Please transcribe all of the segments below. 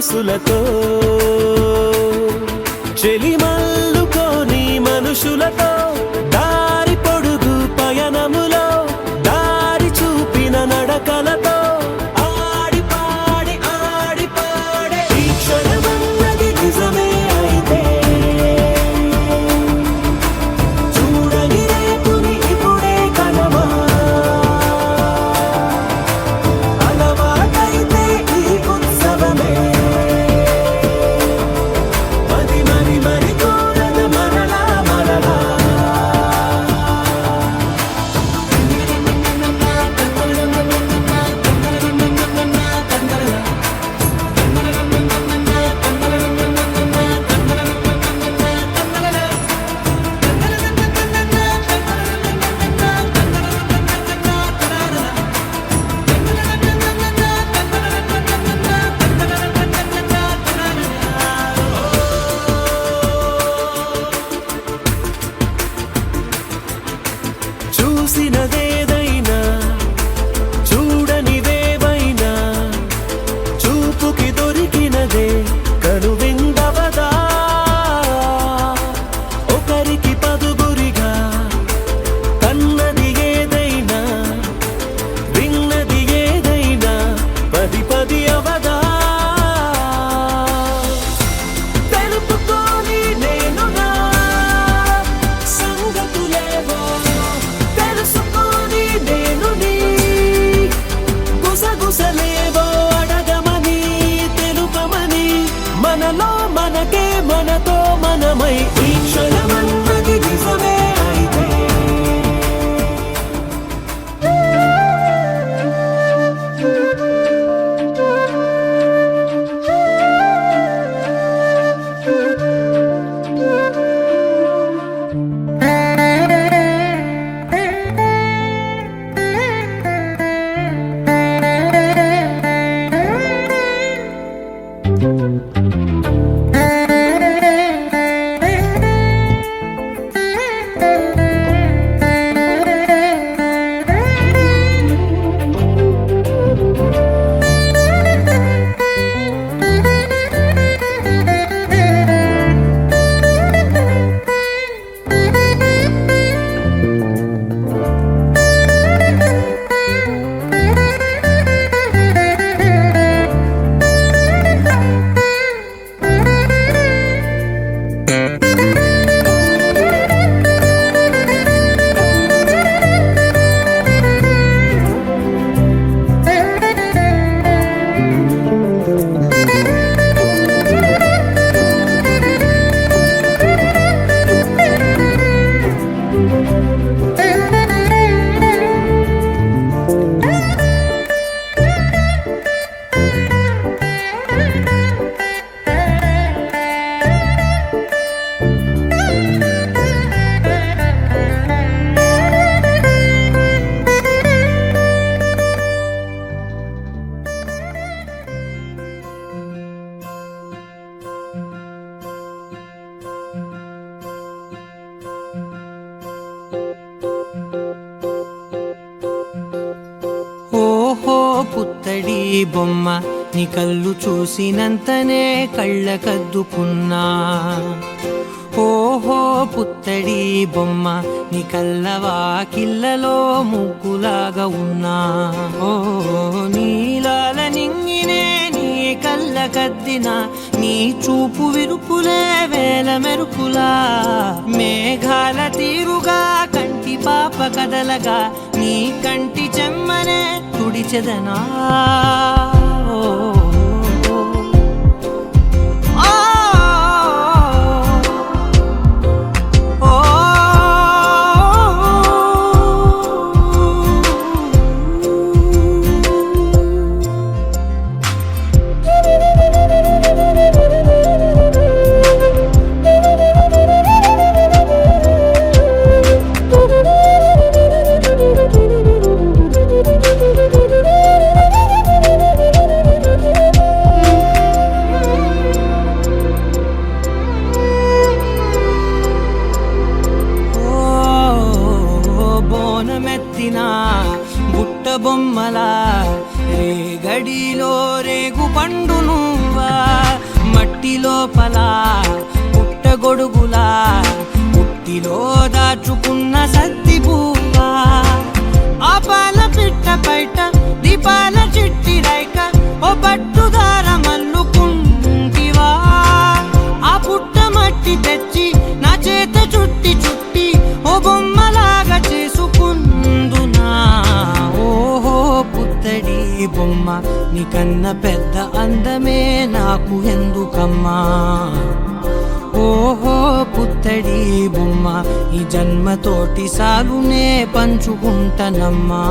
మనసులతో చెలిమల్లుకోని మనుషులతో దారి పొడుగు పయనములో దారి చూపిన నడకలతో ఆడి పాడి ఈ క్షణమన్నది నిజమే అయితే చూడని రేపుని ఇప్పుడే కనమా అలవాటైతే ఈ ఉత్సవమే మరి కోరద మరలా మరలా చూసినదేదైనా చూడనివేవైనా చూపుకి దొరికినదే కనువిందవదా ఒకరికి పదుగురిగా కన్నది ఏదైనా విన్నది ఏదైనా పది పది అవదా తెలుపుకోని నేను నా సంగతులేవో తెలుసుకొని నేను నీ గుసగుసలేవో అడగమని తెలుపమని మనలో మనకే మనతో మనమై ఈ క్షణమన్నది నిజమే అయితే పుత్తడి బొమ్మ నీ కళ్ళు చూసినంతనే కళ్ళకద్దుకున్నా ఓహో పుత్తడి బొమ్మ నీ కళ్ళవాకిళ్ళలో ముగ్గులాగా ఉన్నా ఓ నీలాల నింగినే నీ కళ్ళకద్దిన నీ చూపు విరుపులే వేల మెరుపులా మేఘాల తీరుగా కంటి పాప కదలగా నీ కంటి చెమ్మనే తుడిచెదనా బొమ్మలా రేగడిలో రేగు పండు నువ్వా మట్టి లోపల పుట్టగొడుగులా పుట్టిలో దాచుకున్న సత్తి పువ్వా ఆ పాల పిట్ట బయట దీపాల చిట్టి రైక ఓ పట్టుదార మల్లుకుంటివా ఆ పుట్ట మట్టి తెచ్చి నా చేత చుట్టి చుట్టి ఓ బొమ్మలాగా చేసుకుందునా ఓహో పుత్తడి బొమ్మ నీకన్న పెద్ద అందమే నాకు ఎందుకమ్మా ఓహో పుత్తడి బొమ్మ ఈ జన్మతోటి సాగునే పంచుకుంటనమ్మా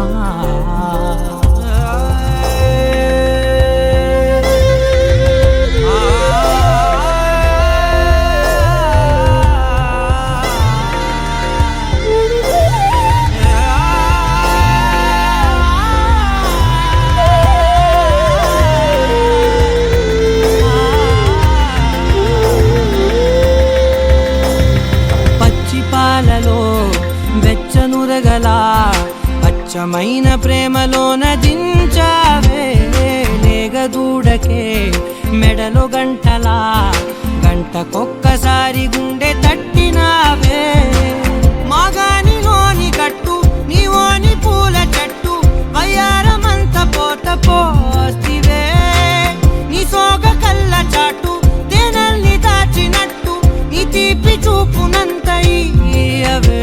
పాలలో వెచ్చనురగల పచ్చమైన ప్రేమలోన దించావే లేగదూడకే మెడలో గంటలా గంటకొక్కసారి గుండె తట్టినావే మాగానిలోని కట్టు నీవోని పూల చెట్టు వయ్యారమంత పోత పోస్తివే నీ సోగ కళ్ళ చాటు తేనల్ని దాచినట్టు నీ తీపి చూపునంత ఇయ్యవే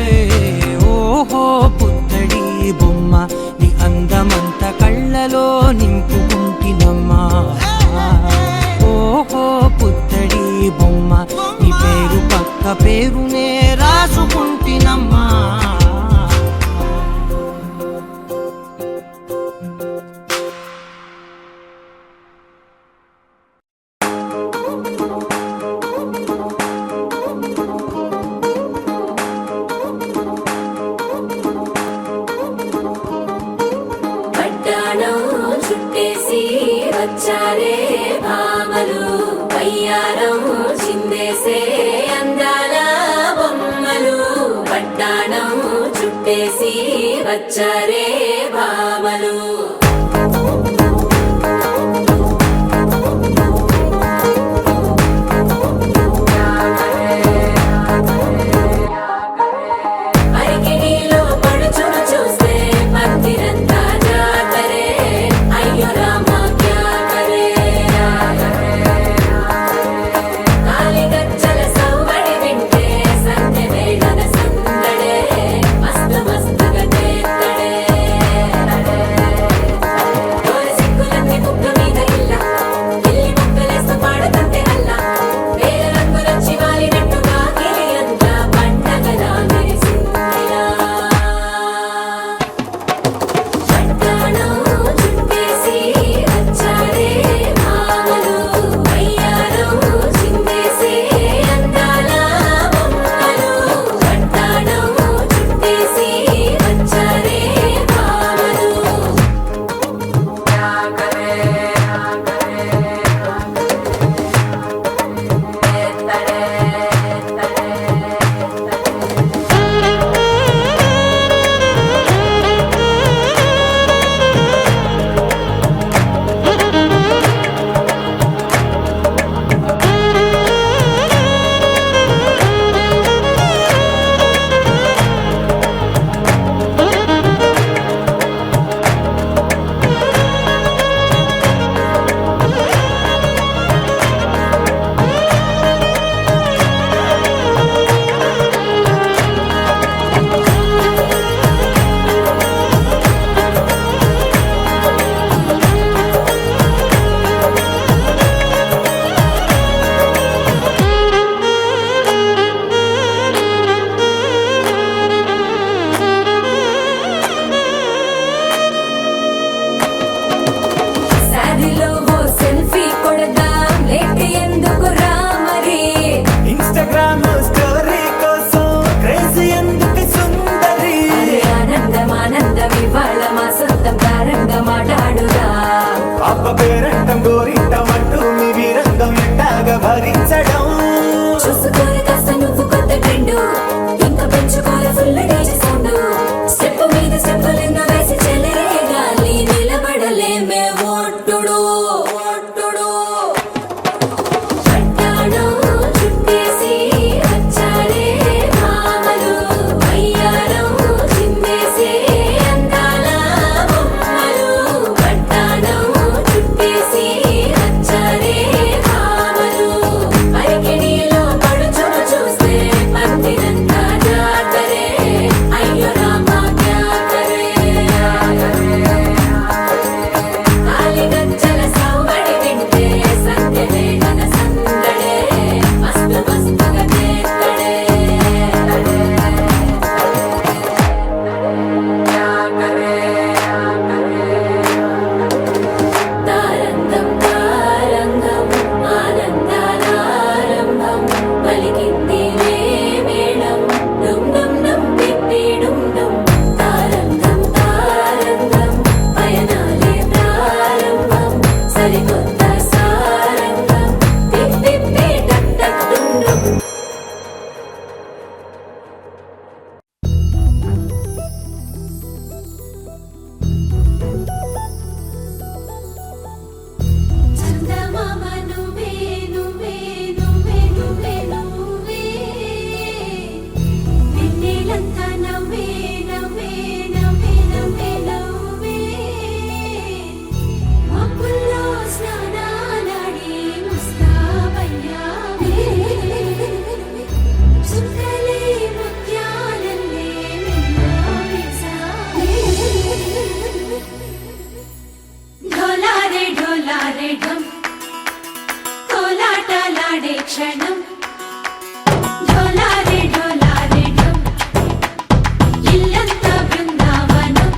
ఓహో పుత్తడి బొమ్మ నీ అందమంత కళ్ళలో నింపుకుంటినమ్మా ఓహో పుత్తడి బొమ్మ నీ పేరు పక్క పేరునే రాసుకుంటినమ్మా చుట్టేసి వచ్చారే భామలు వయ్యారం చిందేసే అందాల బొమ్మలు పట్టాణం చుట్టేసి వచ్చారే భామలు ఫుల్ డేజ్ సౌండ్ స్టెప్ మీద స్టెప్పులెన్నో వేసి చెలరేగాలి క్షణం ఢోలారే ఢోలారే ఢమ్ ఇల్లంతా బృందావనం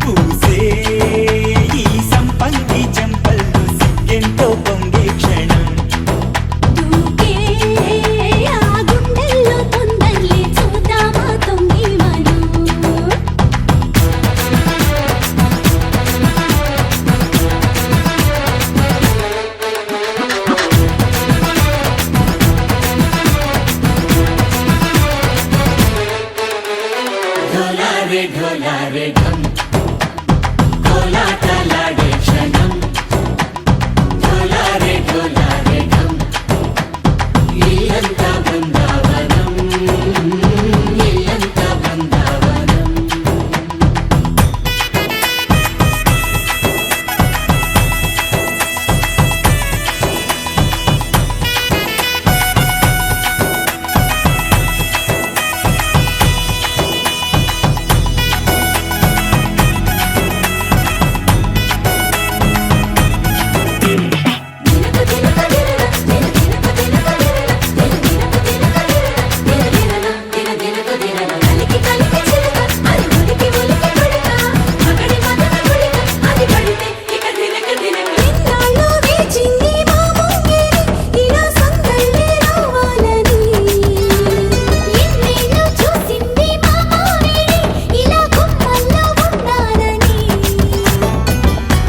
పూసే ఈ సంపంగి చెంపల్లో సిగ్గెంతో పొంగే క్షణం దూకే ఆ గుండెల్లో తొందరలే చూద్దామా తొంగి మనం ఢోలారే ఢోలారే ఢమ్ కోలాటలాడే క్షణం ఢోలారే ఢోలారే ఢమ్ ఇల్లంతా బృందావనం ఇల్లంతా బృందావనం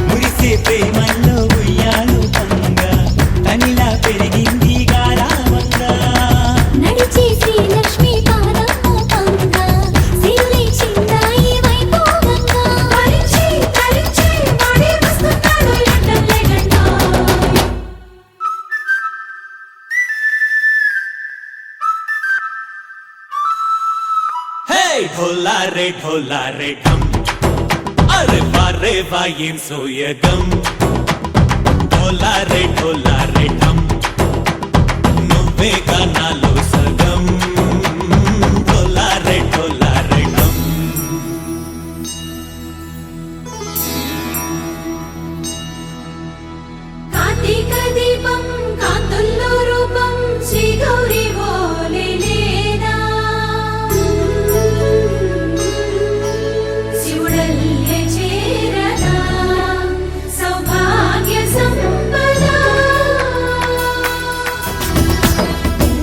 మురిసే ప్రేమల్లో ఉయ్యాలు పంగా తనిలా పెరిగింది గారావంగా నడిచే శ్రీలక్ష్మి పాదమ్మ పంగ సిల్లి చిందాయి వైభోగంగా తరించి తరించి వాడే వస్తున్నాడు ఎండలే గంట హే ఢోలారే ఢమ్ అరే వారే వాయేం సోయగం ఢోలారే ఢమ్ నువ్వే గానాలో సగం ఢోలారే ఢమ్ కార్తీక దీపం కాంతుల్లో రూపం శ్రీ గౌరీ ఓలే లేదా శివుడల్లే చేరదా సౌభాగ్య సంపద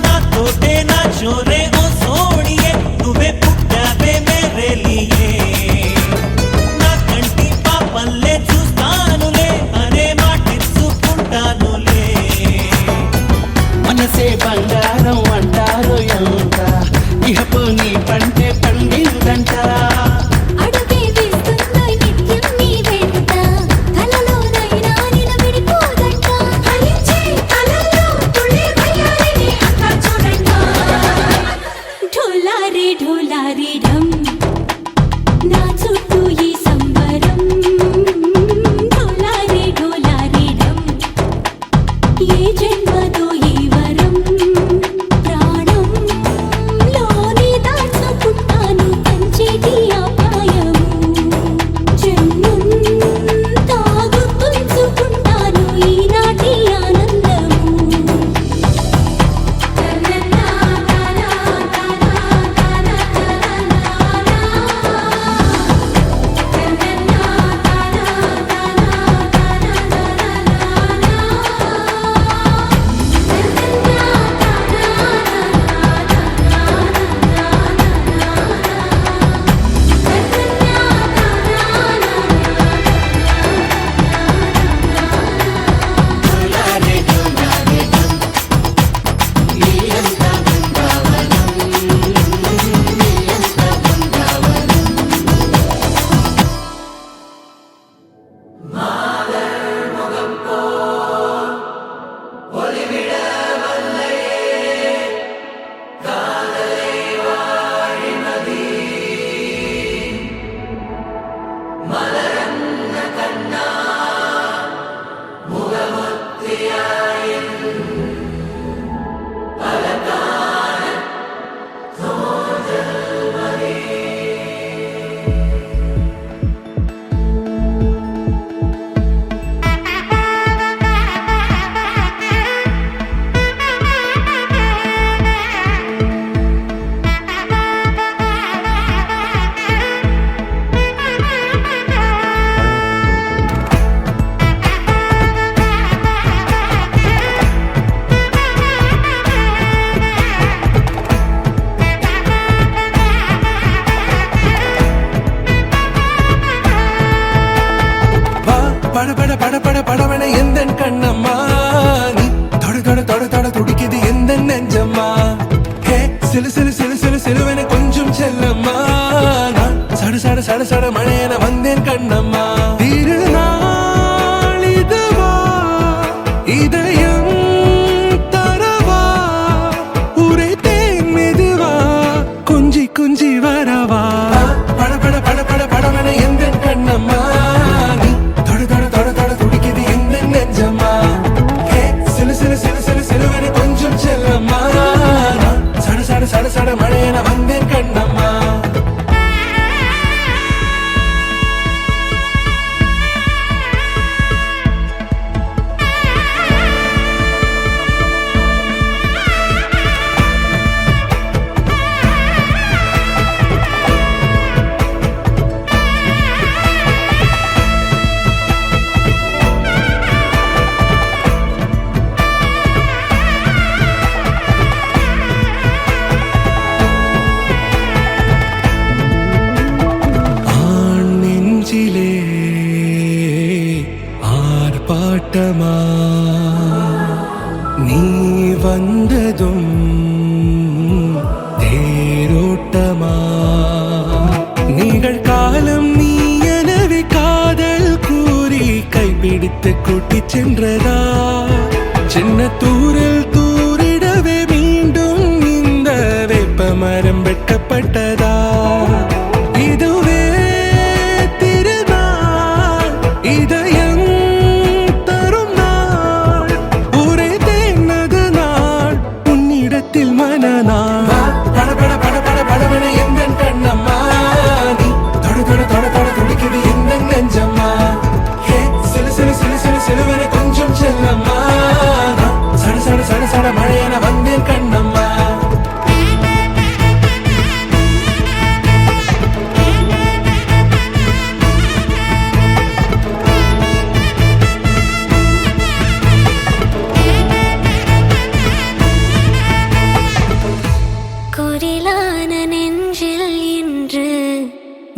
నాతోటే నా చోరే பட பட பட படவன எந்த கண்ணம்மா நீ தொட தொட தொட தொட துடிக்குது எந்த நெஞ்சம்மா ஹே சிலு சிலு சிலு சிலு சிலுவன கொஞ்சம் செல்லம்மா நான் சட சட சட சட மழையன வந்தேன் கண்ணம்மா திருநாள் இதுவா இதயம் தரவா உரைத்தேன் மெதுவா கொஞ்சி கொஞ்சி வரவா பட பட பட பட படவன எந்த கண்ணம்மா நீ தொட தொட தொட தொட துடிக்குது எந்த நெஞ்சம்மா ஹே சிலு சிலு சிலு சிலு சிலுவன கொஞ்சம் செல்லம்மா நான் சட சட சட சட மழையன வந்தேன் கண்ணம்மா ஆண் நெஞ்சிலே ஆர்ப்பாட்டமா நீ வந்ததும் தேரோட்டமா நிகழ்காலம் நீ எனவே காதல் கூறி கைப்பிடித்து கூட்டிச் சென்றதா சின்ன தூரல் தூரிடவே மீண்டும் இந்த வேப்பமரம் வெட்டப்பட்டதா இதுவே திருநாள் இதயம் தரும் நாள் ஒரே தேனது நாள் உன்னிடத்தில் மனநாள் பட பட பட பட படவன எந்த கண்ணம்மா நீ தொட தொட தொட தொட துடிக்குது எந்த நெஞ்சம்மா ஹே சிலு சிலு சிலு சிலு சிலுவன கொஞ்சம் செல்லம்மா நான் சட சட சட சட மழையன வந்தேன் கண்ணம்மா குரிலான நெஞ்சில் இன்று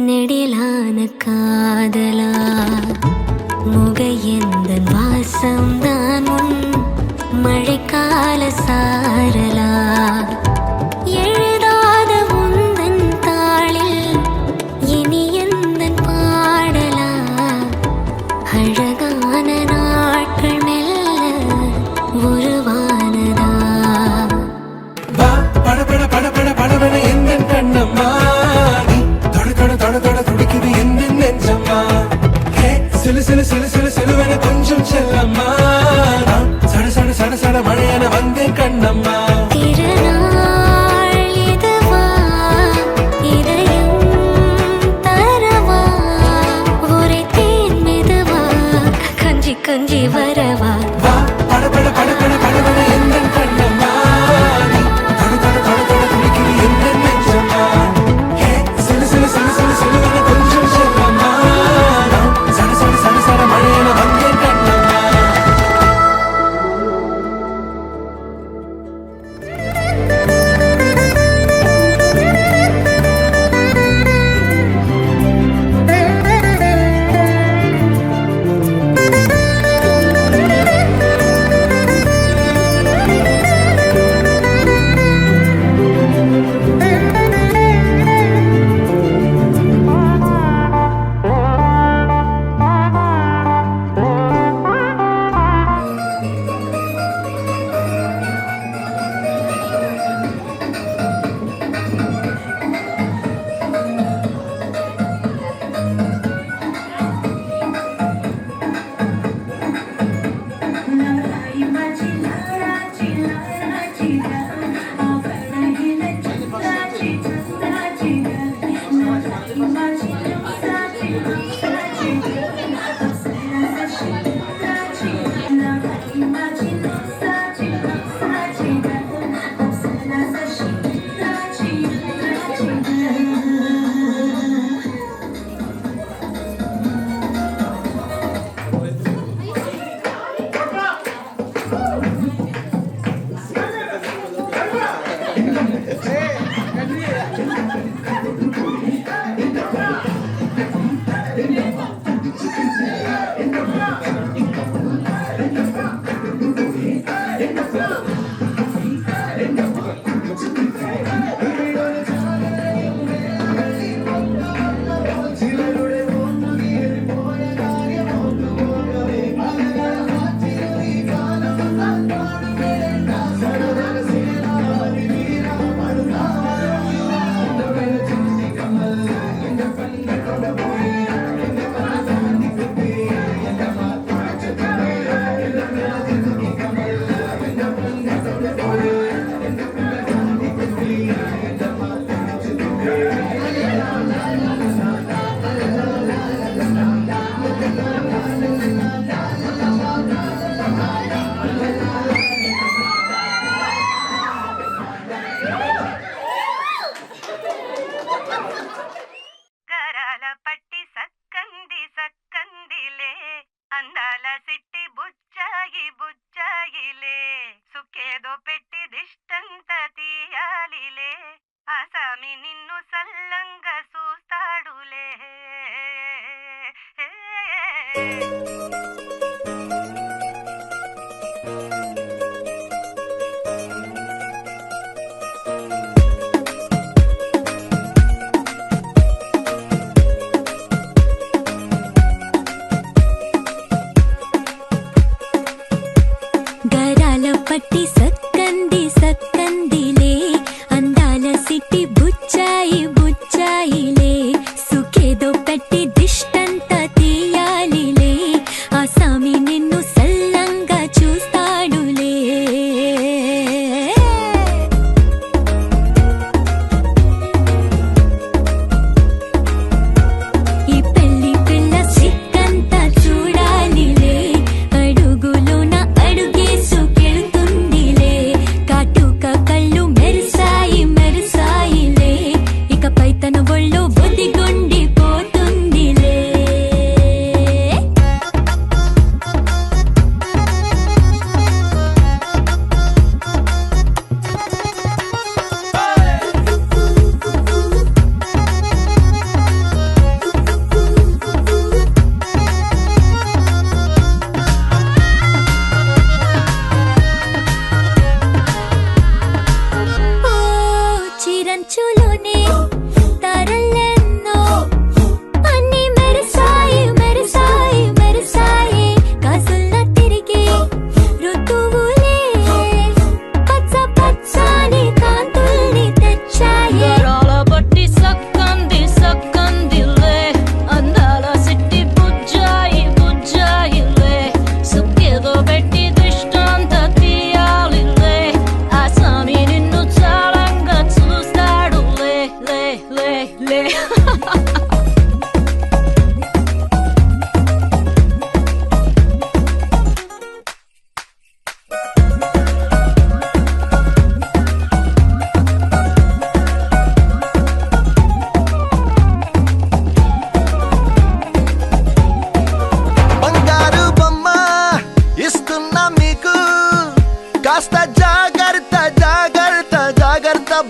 நெடிலான காதலா முகையெந்த வாசம்தான் உன் மழைக்கால சாரலா எழுதாத உந்தன் தாளில் இனி எந்தன் பாடலா அழகான நாட்கள் மெல்ல உருவானதா வா பட பட பட பட படவன எந்த கண்ணம்மா நீ தொட தொட தொட தொட துடிக்குது எந்த நெஞ்சம்மா ஹே சிலு சிலு சிலு சிலு சிலுவன கொஞ்சம் செல்லம்மா நான் சட சட சட சட மழையன வந்தேன் கண்ணம்மா திருநாள் இதுவா இதயம் தரவா உரைத்தேன் மெதுவா கஞ்சி கஞ்சி வரவா வா பட பட பட பட படவன எந்த கண்ணம்மா நீ தொட தொட தொட தொட துடிக்குது எந்த நெஞ்சம்மா ஹே சிலு சிலு சிலு சிலு சிலுவன கொஞ்சம் செல்லம்மா நான் சட சட சட சட மழையன வந்தேன்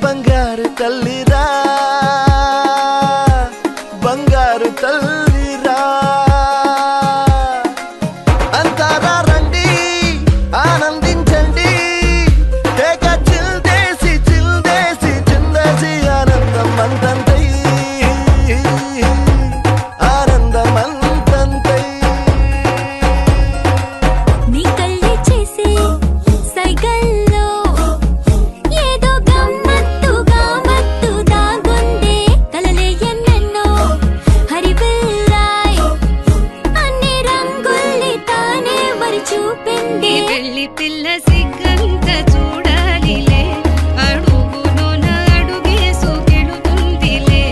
బంగారు తల్లిరా బంగారు తల్లిరా అంతారా రండి ఆనందించండి కేక చిల్దేసి చిందేసి ఆనందం అంతంతై ఆనందం అంతంతై నీ కళ్ళే చేసే సైగల్లో ఏదో గమ్మత్తుగా మత్తు దాగుందే కలలే ఎన్నెన్నో హరిబిల్లాయ్ అన్ని రంగుల్ని తానే మరి చూపింది పెళ్లి పిల్ల సిగ్గంత చూడాలిలే అడుగులోన అడుగేసుకెళుతుందిలే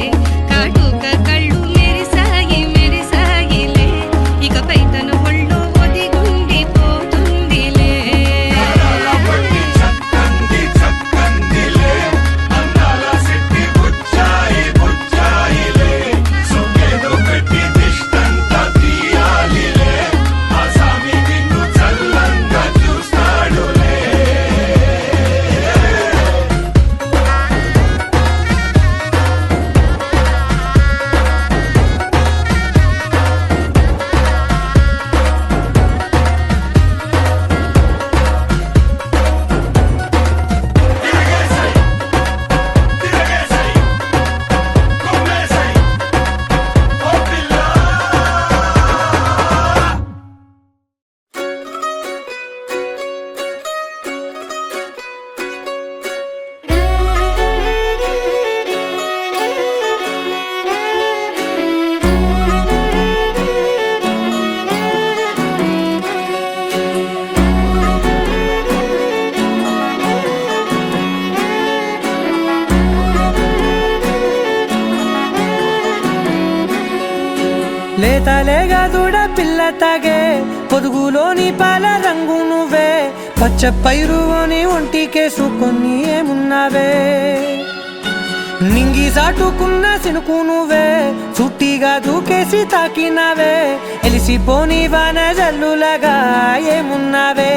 కాటుక కళ్ళు మెరిసాగిలే ఇకపై తన ఒళ్ళో ఒదిగుండిపోతుందిలే లేతలేగా దూడ పిల్ల తాగే పొదుగులోని పాల రంగు నువ్వే పచ్చ పైరుని ఒంటికేసుకొని ఏమున్నావే నింగి సాటుకున్న సినుకు నువ్వే చుట్టిగా దూకేసి తాకినావే ఎలిసిపోని వాన జల్లులగా ఏమున్నావే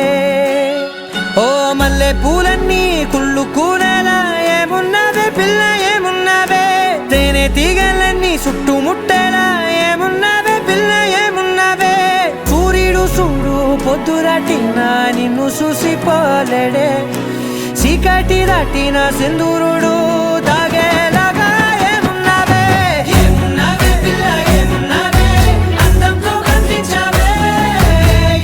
ఓ మల్లె పూలన్నీ కుళ్ళు కూరలా ఏమున్నావే పిల్ల ఏమున్నావే తేనె తీగలన్నీ చుట్టుముట్టేలా ఏమున్నావే పిల్ల ఏమున్నావే సూర్యుడు చూడు పొద్దురాటిన నిన్ను చూసిపోలేడే చీకటి దాటిన సింధూరుడు తాగేలాగా ఏమున్నావే ఏమున్నావే పిల్ల ఏమున్నావే అందంతో కనిపించావే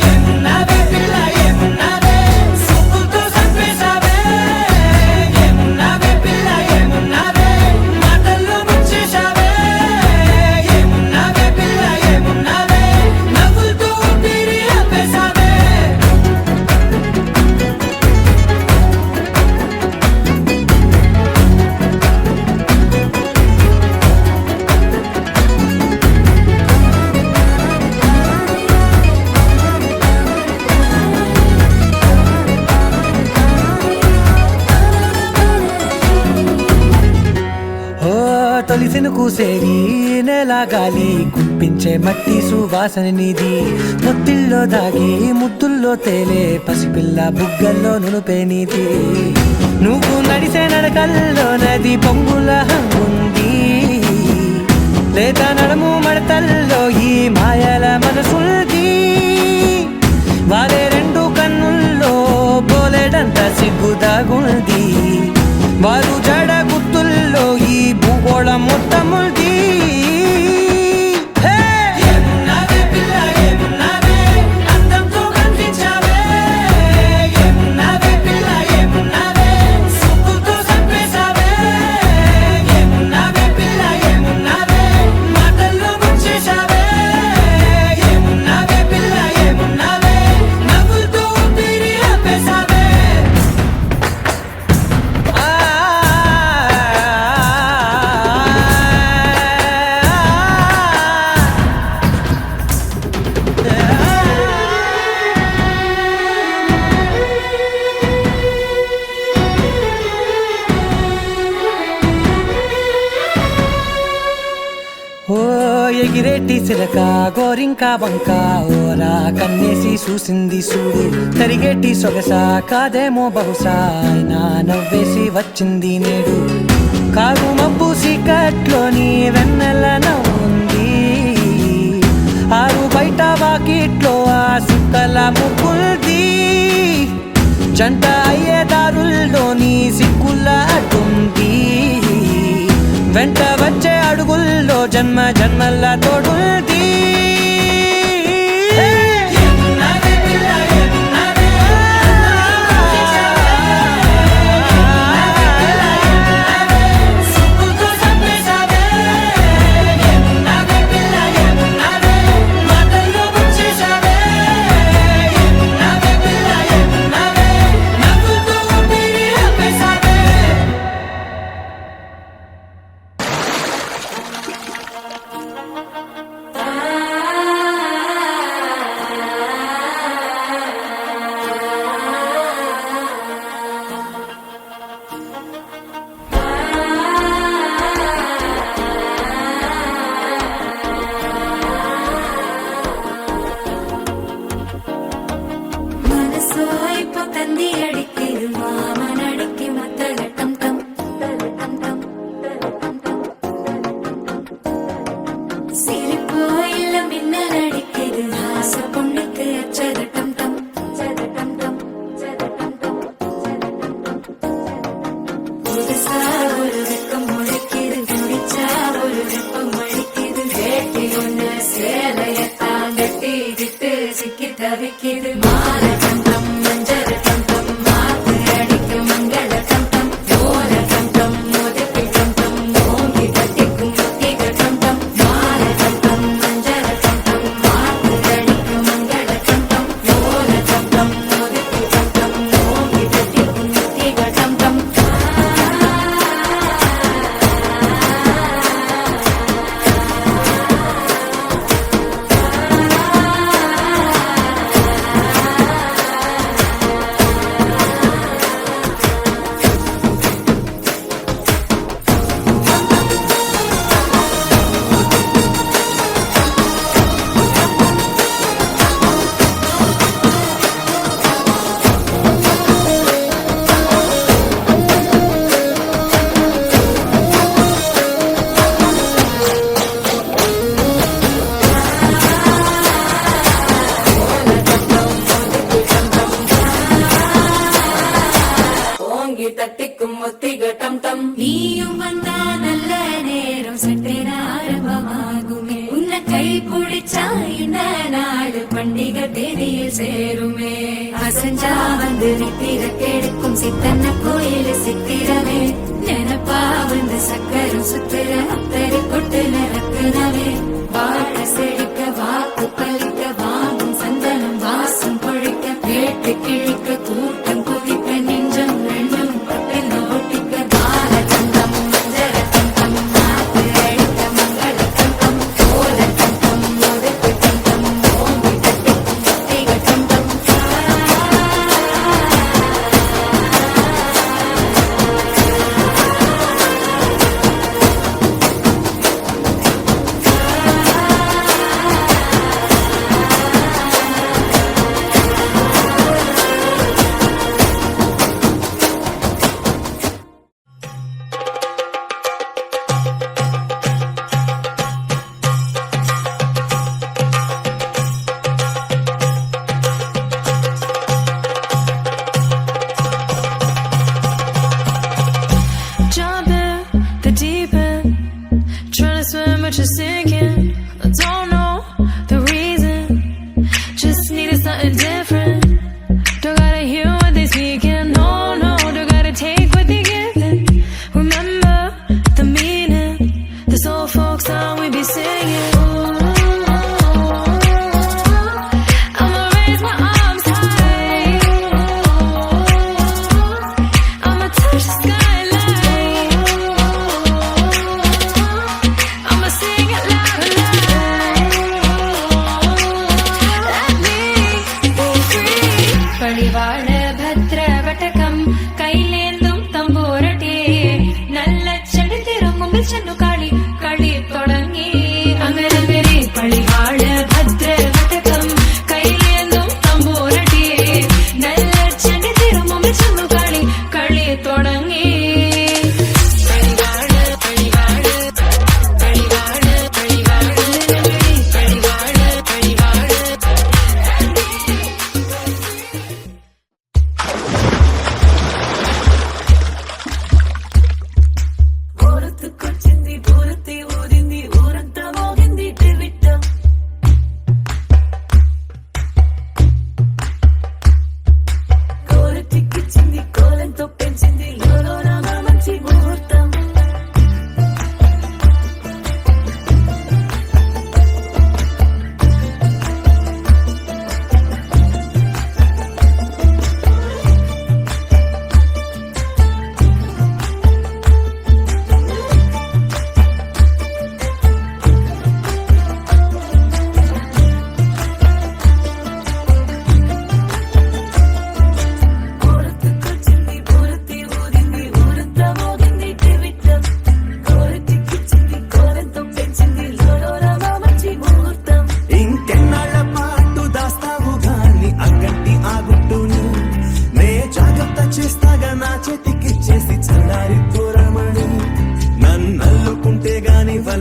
ఏమున్నావే పిల్ల ఏమున్నావే సుక్కుతో చంపేశావే ఏమున్నావే పిల్ల ఏమున్నావే మాటల్లో ముంచేశావే ఏమున్నావే పిల్ల ఏమున్నావే నవ్వులతో ఊపిరి ఆపేశావే తొలిసిన కూసేరి నెల గాలి గుప్పించే మట్టి సువాసన నీది ముత్తిల్లో దాగి ముద్దుల్లో తేలే పసిపిల్ల బుగ్గల్లో నునుపే నీది నువ్వు నడిసే నడకల్లో నది పొంగుల హంగుంది లేత నడుము మడతల్లో ఈ మాయల మనసుంది వారే రెండు కన్నుల్లో పోలేడంత సిగ్గుదాగుంది వారు జడ గుర్తుల్లో ఈ భూగోళం మొత్తముంది ఏమున్నావే పిల్ల ఏమున్నావే అందంతో కనిపించావే ఏమున్నావే పిల్ల ఏమున్నావే సుక్కుతో చంపేశావే ఏమున్నావే పిల్ల ఏమున్నావే మాటల్లో ముంచేశావే చిలక గోరింకా బంక ఓరా కన్నేసి చూసింది చూడు తరిగేటి సొగస కాదేమో బహుశా అయినా నవ్వేసి వచ్చింది నేడు కాగు మబ్బు సీకట్లోని వెన్నెల నవ్వుంది ఆరు బయట వాకిట్లో ఆ సుక్కల ముగ్గుల్ది జంట అయ్యే దారుల్లోని సిక్కుల అడ్డుంది వెంట వచ్చే అడుగుల్లో జన్మ జన్మల తోడుంది మనసు అయిపోతుంది అడికి మామనడికి మత్తగటం టం సిరిపోయిల మిన్నలడికి హాస పొండుకు అచ్చగటం టం புதுசா ஒரு வெக்கம் முளைக்குது குடிச்சா ஒரு வெப்பம் அடிக்குது வேட்டி ஒண்ணு சேலையத்தான் கட்டி விட்டு சிக்கி தவிக்குது மாலை கண்டம் மஞ்சள் கண்டம் மாத்து அடிக்க மங்கள கண்டம் ஓர கண்டம் முதுக்கு கண்டம் ஓங்கி கட்டிக்கும் முத்திக கண்டம் மாலை கண்டம் மஞ்சள் கண்டம் மாத்து அடிக்க மங்கள கண்டம் ஓர கண்டம் முதுக்கு கண்டம் ஓங்கி கட்டிக்கும் முத்திக கண்டம் ஓங்கி தட்டிக்கும் முத்திக டம் டம் நீயும் வந்தா நல்ல நேரம் சட்டென ஆரம்பமாகுமே உன்னை கை பிடிச்சா இந்த நாடு பண்டிகை தேதியில் சேருமே அசஞ்சா வந்து நித்திர கெடுக்கும் சித்தன்ன கோயில் சித்திரமே நினப்பா வந்து சக்கரம் சுத்துற அத்தரி கொட்டுல ரத்தினமே வாழ செழிக்க வாக்கு பலிக்க வாங்கும் சந்தனம் வாசம் பொழிக்க வேட்டு கிழிக்க கூட்டம் குதிக்க நெஞ்சம் ரெண்டும் பட்டின ஒட்டிக்க பால கண்டம் மஞ்சள் கண்டம் மாத்து அடிக்க மங்கள கண்டம் கோல கண்டம் முதுக்கு கண்டம் ஓங்கி தட்டிக்கும் முத்திக கண்டம்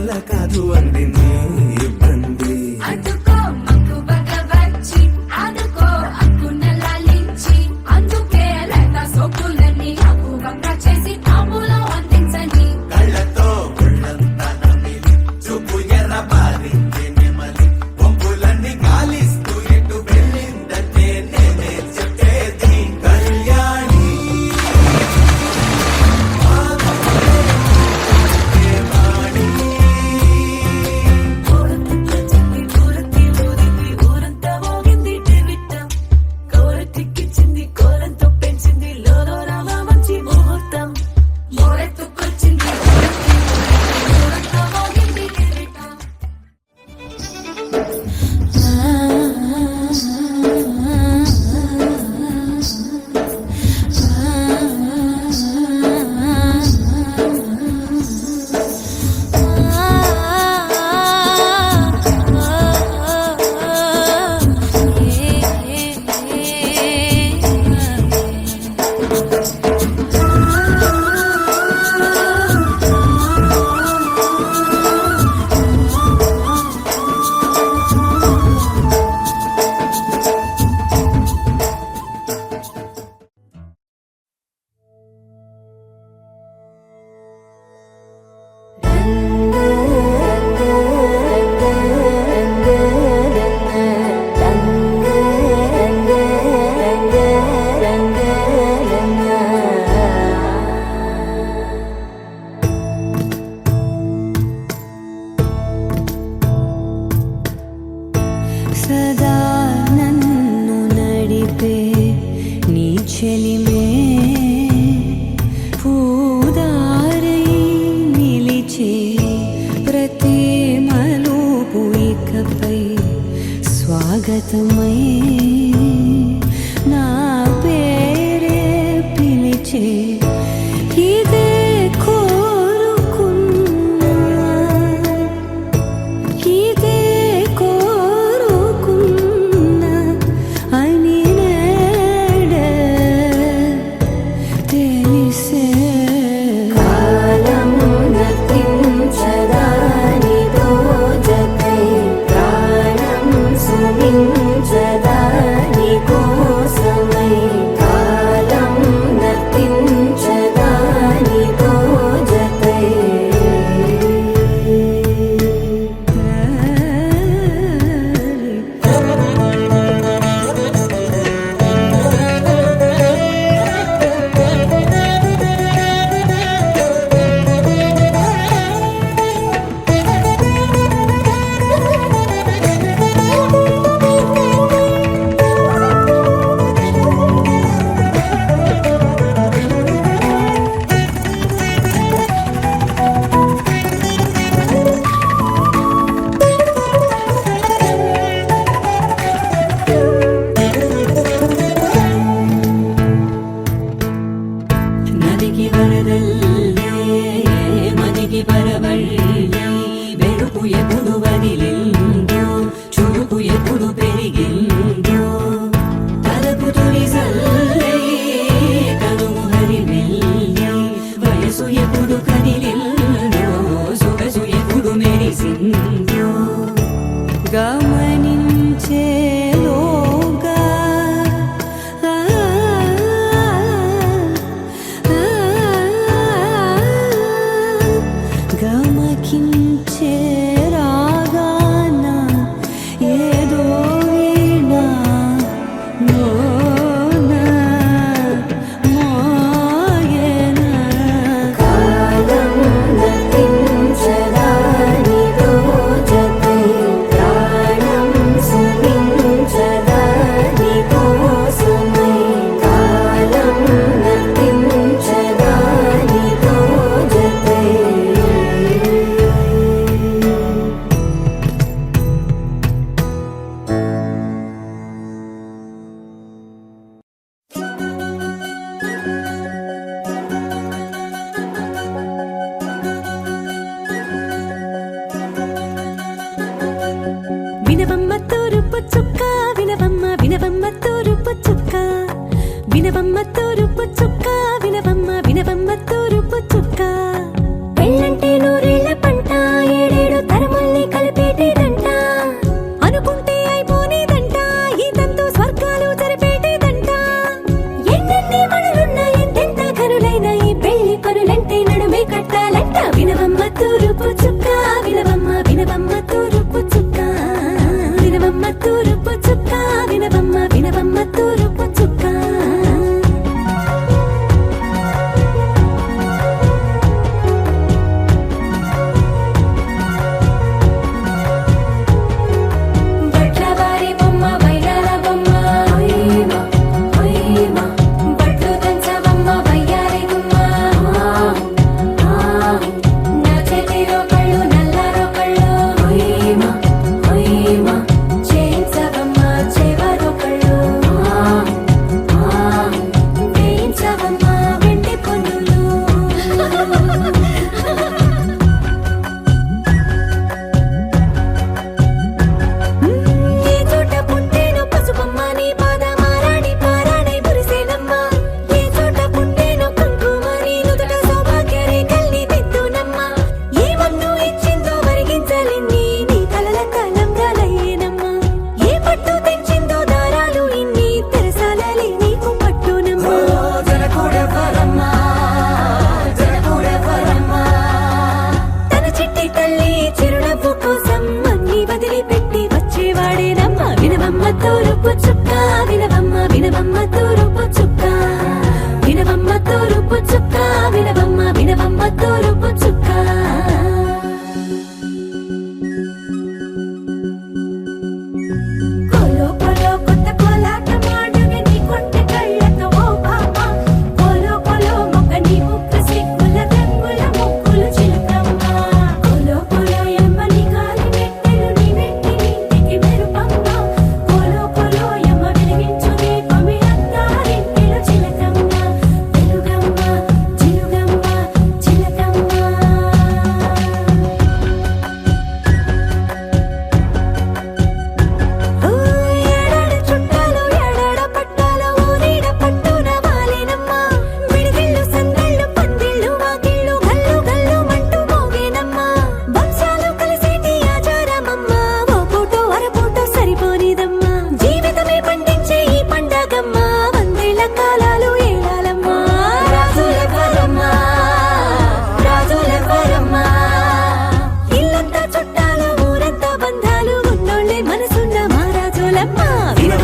వల్ల కాదు అందింది ఇబ్బంది. అందుకో మక్కువగా వచ్చి ఆదుకో అక్కున లాలించి అందుకే లేక సొక్కులన్నీ అక్కువగా చేసి తాములో అందించని కళ్ళతో గుళ్ళంతా నమిలి చూపు ఎర్ర బారింది నెమలి బొంపులన్నీ కాలిస్తూ ఎటు వెళ్ళిందంటే నేనే చెప్పేది కళ్యాణి. ఊరంతా మోగింది టివిట్టం కోరటిక్కిచ్చింది కోరంతో పెంచింది లోలో రామ మంచి ముహూర్తం మోరెత్తుకొచ్చింది ఊరంతా మోగింది టివిట్టం. సదా నన్ను నడిపే నీ చెలిమే పూదారై నిలిచే ప్రతి మలుపు ఇకపై స్వాగతమై నా పేరే పిలిచే ఇదే కోరుకున్నా ఇదే కోరుకున్నా అని నేడే తెలిసే కాలం నతించదాని దోజకై ప్రాణం సుమించదాని కోసమై కాలం నతించదాని దోజకై నదికి వరదల్లే మదికి పరవళ్ళే వెలుపు ఎప్పుడు వదిలిందో చురుకు ఎప్పుడు పెరిగిందో తలపు తొలి సల్లే కనుము హరిమెల్లే వయసు ఎప్పుడు కదిలిందో సొగసు ఎప్పుడు మెరిసిందో గమనించేలోగా గమకించే రాగాన ఏదో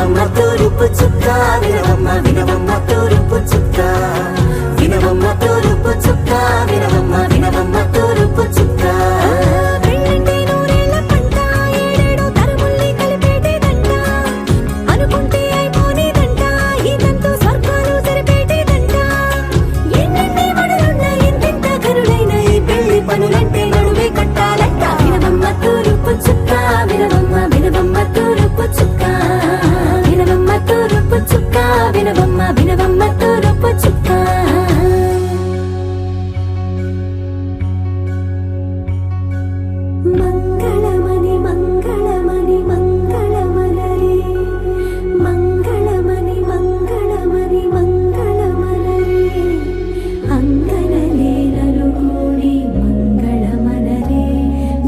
వినవమ్మ తూరుపు చుక్క వినవమ్మ వినవమ్మ తూరుపు చుక్క వినవమ్మ తూరుపు చుక్క వినవమ్మ వినవమ్మ తూరుపు చుక్క పెళ్ళంటే నూరేళ్ల పంట ఏడేడు తరముల్ని కలిపేటేదంట అనుకుంటే అయిపోనేదంట ఇదంతా స్వర్గాలు సరిపేటేదంట ఎన్నెన్ని మడులున్న ఎంతెంత కరులైన ఈ పెళ్లి పనులంటే నడువే కట్టాలంట వినవమ్మ తూరుపు చుక్క వినవమ్మ వినవమ్మ తూరుపు చుక్క వినవమ్మ తూరుపు చుక్క వినవమ్మ వినవమ్మ తూరుపు చుక్క మంగళమణి మంగళమణి మంగళమనరే మంగళమణి మంగళమణి మంగళమనరే అంగనలే నలుగూడి మంగళమనరే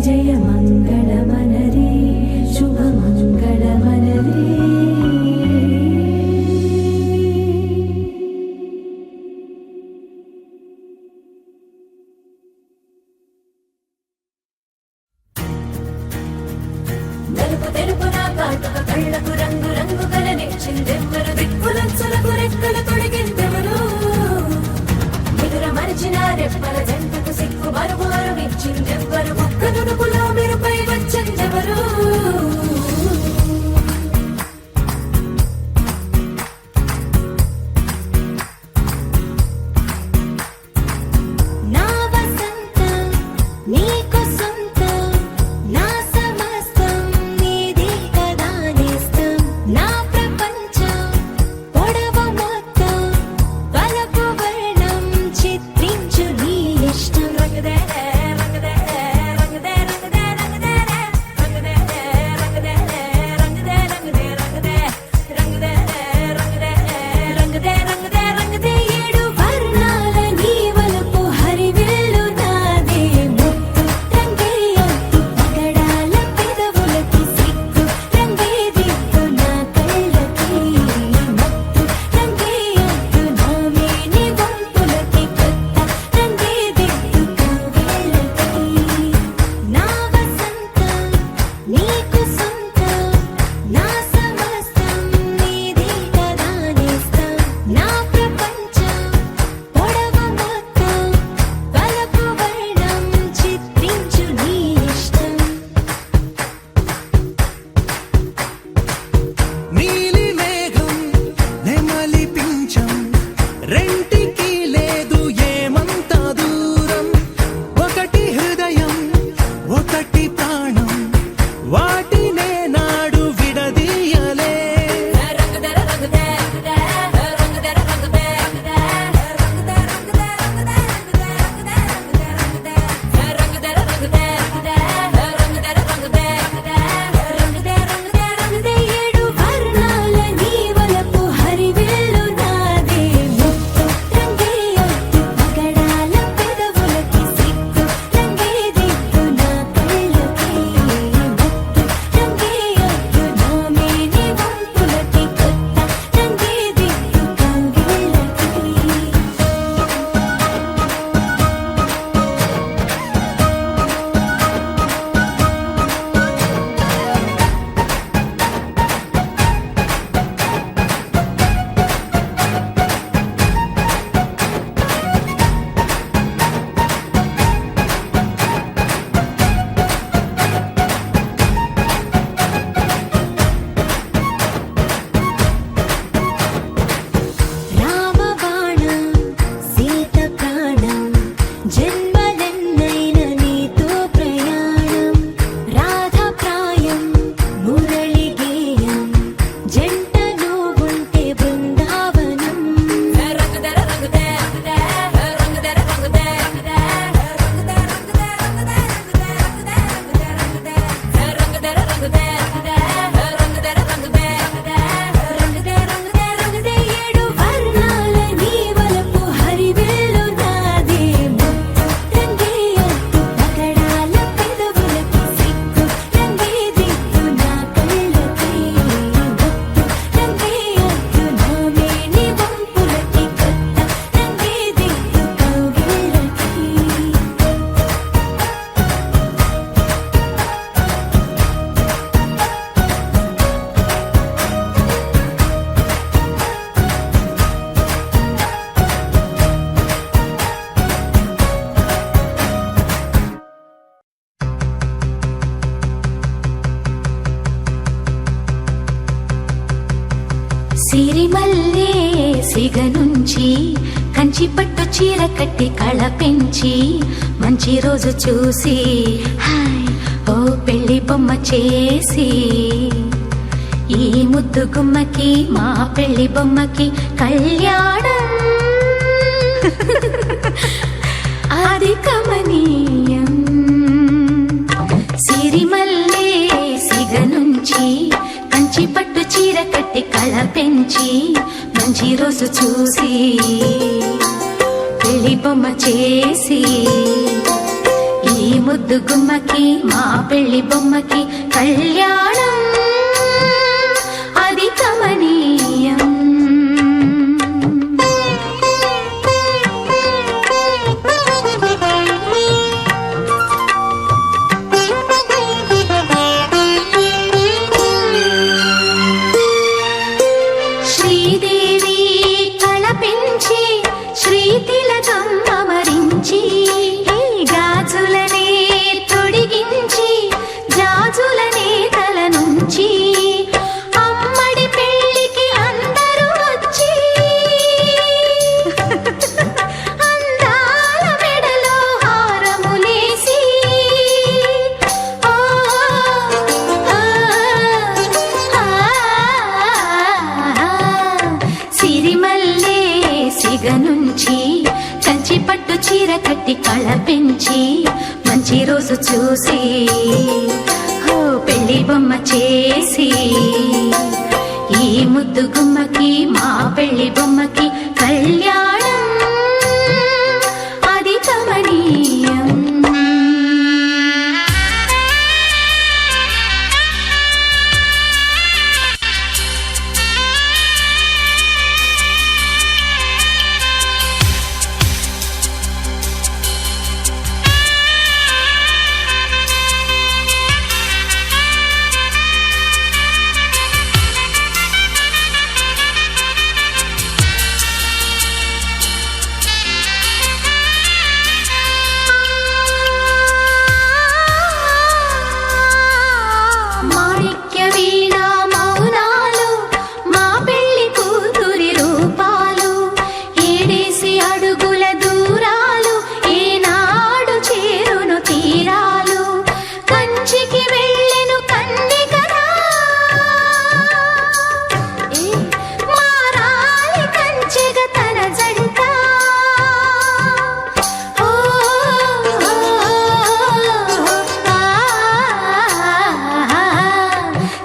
జయ మంగళమనరే శుభ మంగళమనరే నలుపు తెలుపు నా కాటుక కళ్ళకు రంగు రంగు కలనిచ్చిందెవ్వరు దిక్కులంచులకు రెక్కలు తొడిగిందెవరు ఎదుర మరిచిన రెప్పల జంటకు సిక్కు మరుగు అరువిచ్చిందెవ్వరు ఒక్క నునుపులో మెరుపై వచ్చిందెవరు నా వసంతం నీకు సొంతం నా సమస్తం నీది కదా నేస్తం నా ప్రపంచం పొడవు మొత్తం వలపు వర్ణం చిత్రించు నీ ఇష్టం రంగదే రంగదే రంగదే రంగదే రంగదే రంగదే రంగదే రంగదే రంగదే రంగదే రంగదే రంగదే రంగదే రంగదే రంగదే ఏడు వర్ణాల నీ వలపు హరివిల్లు నాదే ముత్తు రంగే ఒత్తు పగడాల పెదవులకి సిగ్గు రంగే దిగ్గు నా సిరిమల్లే సిగ నుంచి కంచి పట్టు చీర కట్టి కళ పెంచి మంచి రోజు చూసి హాయ్ ఓ పెళ్లి బొమ్మ చేసి ఈ ముద్దు గుమ్మకి మా పెళ్లి బొమ్మకి కళ్యాణం అది కమనీయం. సిరిమల్లే సిగ నుంచి కంచి పట్టు చీర కట్టి కళ పెంచి మంచి రోజు చూసి పెళ్లి బొమ్మ చేసి ఈ ముద్దు గుమ్మకి మా పెళ్లి బొమ్మకి కళ్యాణం అది కమనీయం. శ్రీదేవి కళ పెంచి శ్రీతిలకం అమరించి గాజులనే తొడిగించి జాజులనే తల నుంచి అమ్మడి పెళ్లికి అందరూ వచ్చి అందాల మెడలో హారములేసి సిరిమల్లే సిగ నుంచి కంచి పట్టు చీర కట్టి కళ పెంచి మంచి రోజు చూసి ఓ పెళ్లి బొమ్మ చేసి ఈ ముద్దు గుమ్మకి మా పెళ్లి బొమ్మకి కళ్యాణం అది కమనీయం. మాణిక్య వీణ మౌనాలు మా పెళ్లి కూతురి రూపాలు ఏడేసి అడుగుల దూరాలు ఏనాడు చేరును తీరాలు కంచికి వెళ్ళెను కన్నికరా మారాలి కంచెగ తన జంట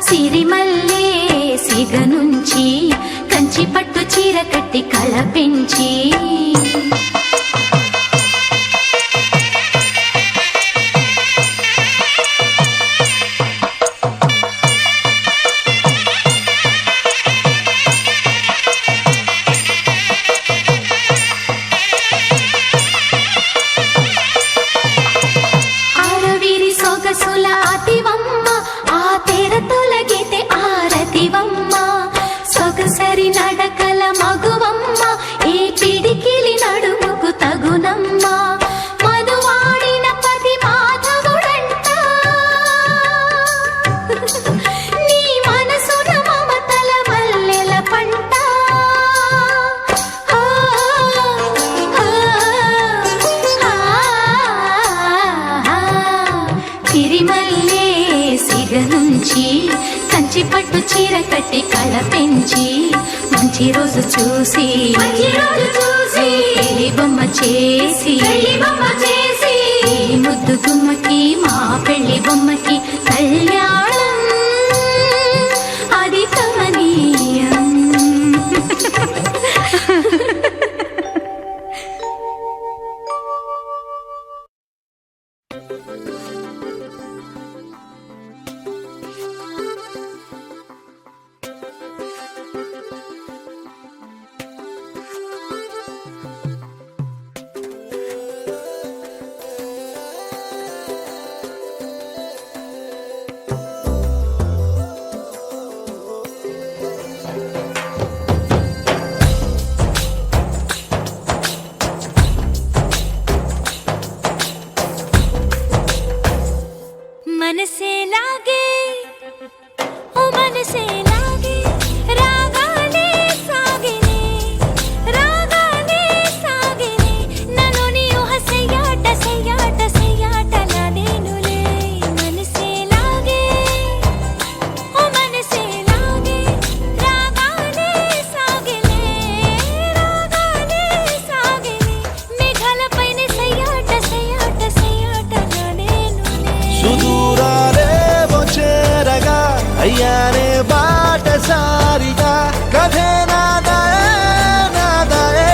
సిరిమల్లే సిగ నుంచి కంచి పట్టు చీర కట్టి కళ పెంచి అరవిరి సొగసుల అతివమ్మ ఆ తెర తొలగితే ఆరతివమ్మ సొగసరి నడకల మగువమ్మ ఏ పిడికిలి నడుముకు తగునమ్మ మధువాడిన పతి మాధవుడంట నీ మనసున మమతల మల్లెల పంట సిరిమల్లే సిగ నుంచి కంచి పట్టు చీర కట్టి కళ పెంచి మంచి రోజు చూసి పెళ్లి బొమ్మ చేసి ఈ ముద్దు గుమ్మకి మా పెళ్లి బొమ్మకి కళ్యాణం అది కమనీయం. నాదే నాదాయే నాదాయే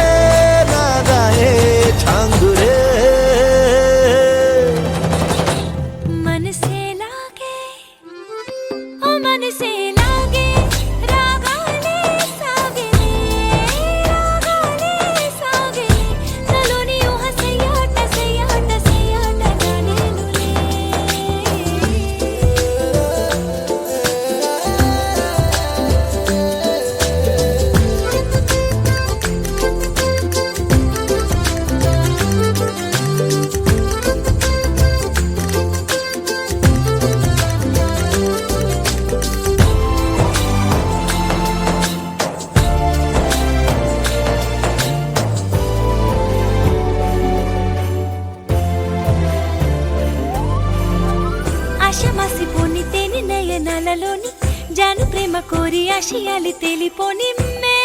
నాదాయే ఛాంగురే మనసే లాగే ఓ మనసే లాగే రాగాలే సాగేలే నాలోని ఊహ సయ్యాట సయ్యాట సయ్యాటగా నేనులే ఆశమాసిపోని తేనె నయనాలలోని జాను ప్రేమ కోరి ఆశయాలి తేలిపోని మే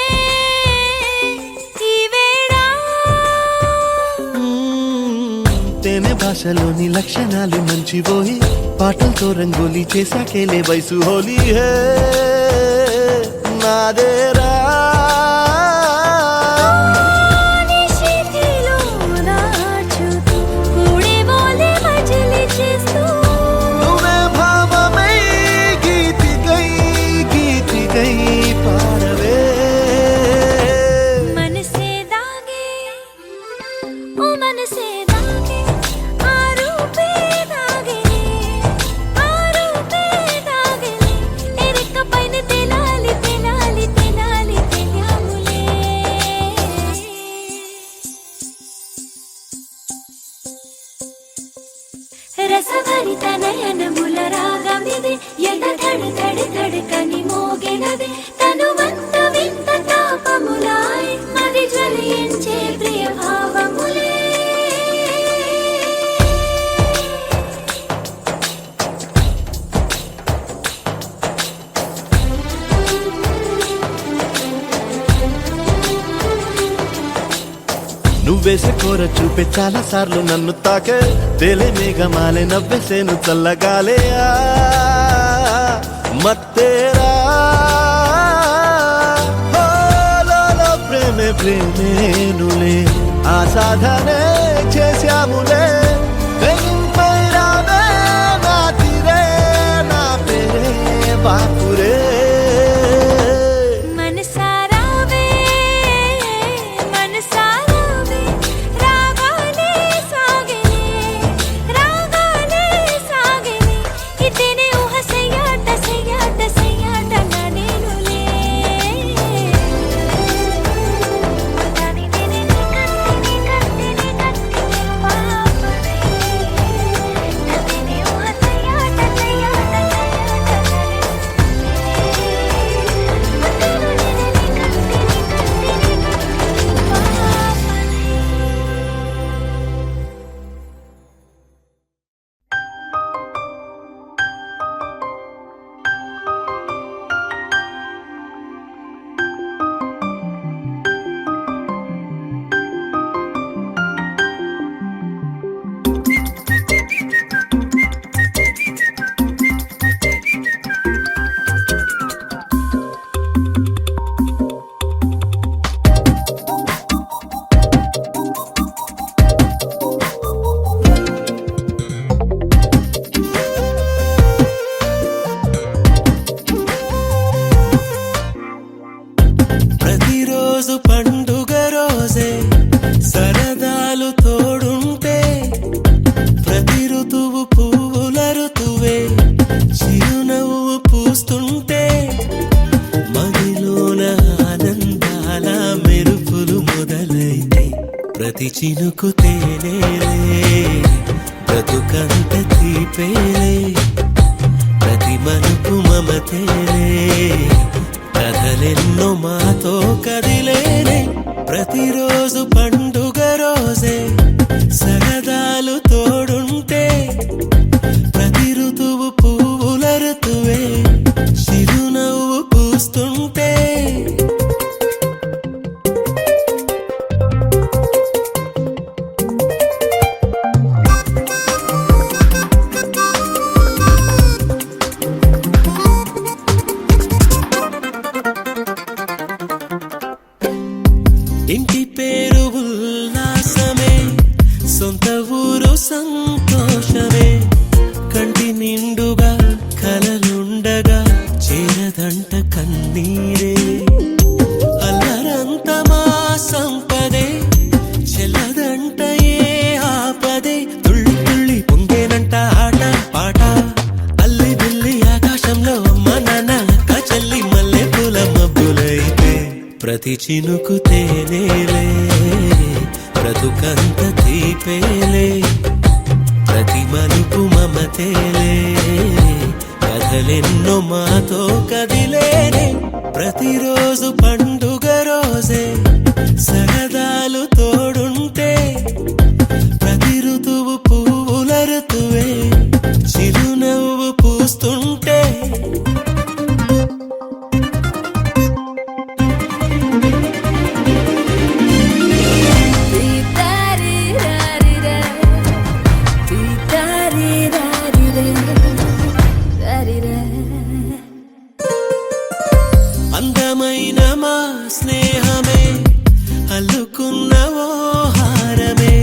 ఈ వేళ తేనె భాషలోని లక్షణాలు మంచిపోయి పాటలతో రంగోలి చేశాకేలే వయసు హోలీ హే నాదేరా నిశితిలో నాచుతూ కూడేమోలే మజిలీ చేస్తూ నువ్వే భావమై గీతికై పాడవే మనసే దాగే ఓ మనసే దాగే ఆ రూపే దాగే ఎరిక పైన తెలాలి తెలాలి తెలాలి తెలియాములే రసభరిత నయనముల రాగమిది ఎద ధడి ధడి ధడకని మోగెనది తనువంత వింత తాపములాయ్ మది జ్వలించే ప్రియ భావములే నువ్వేసే కోర చూపే చాలా సార్లు నన్ను తాకే తేలే మేఘమాలే నవ్వేసేను చల్లగాలే మత్తేరా ఓ లోలో ప్రేమే ప్రేమేనులే ఆ సాధనే చేశాములే వెంపై రావే నా తీరే నా పేరే బాపురే మనసారావే మనసారావే రాగాలే సాగేలే ఇతనే ఊహ సయ్యాట సయ్యాట సయ్యాటగా నేనులే దాని నేనే కత్తిని పాపనే నదిని ఊహ సయ్యాట సయ్యాట సయ్యాటగా ప్రతిరోజు పండుగ రోజే సరదాలు తోడుంటే ప్రతి ఋతువు పువ్వుల ఋతువే చిరునవ్వు పూస్తుంటే మదిలోన ఆనందాల మెరుపులు మొదలైతే ప్రతి చినుకు తేనేలే బ్రతుకంత తీపేలే ప్రతి మలుపు మమతేలే కథలెన్నో మాతో కదిలేనే ప్రతిరోజు పండుగ రోజే సరదాలు తోడుంటే ప్రతి ఋతువు పువ్వుల ఋతువే చిరునవ్వు పూస్తుంటే ప్రతి చినుకు తేనేలే బ్రతుకంత తీపేలే ప్రతి మలుపు మమతేలే కథలెన్నో మాతో కదిలేనే ప్రతిరోజు పండుగ రోజే సరదాలు తోడుంటే ప్రతి ఋతువు పువ్వుల ఋతువే చిరునవ్వు పూస్తుంటే అందమైన మా స్నేహమే అల్లుకున్న ఓ హారమే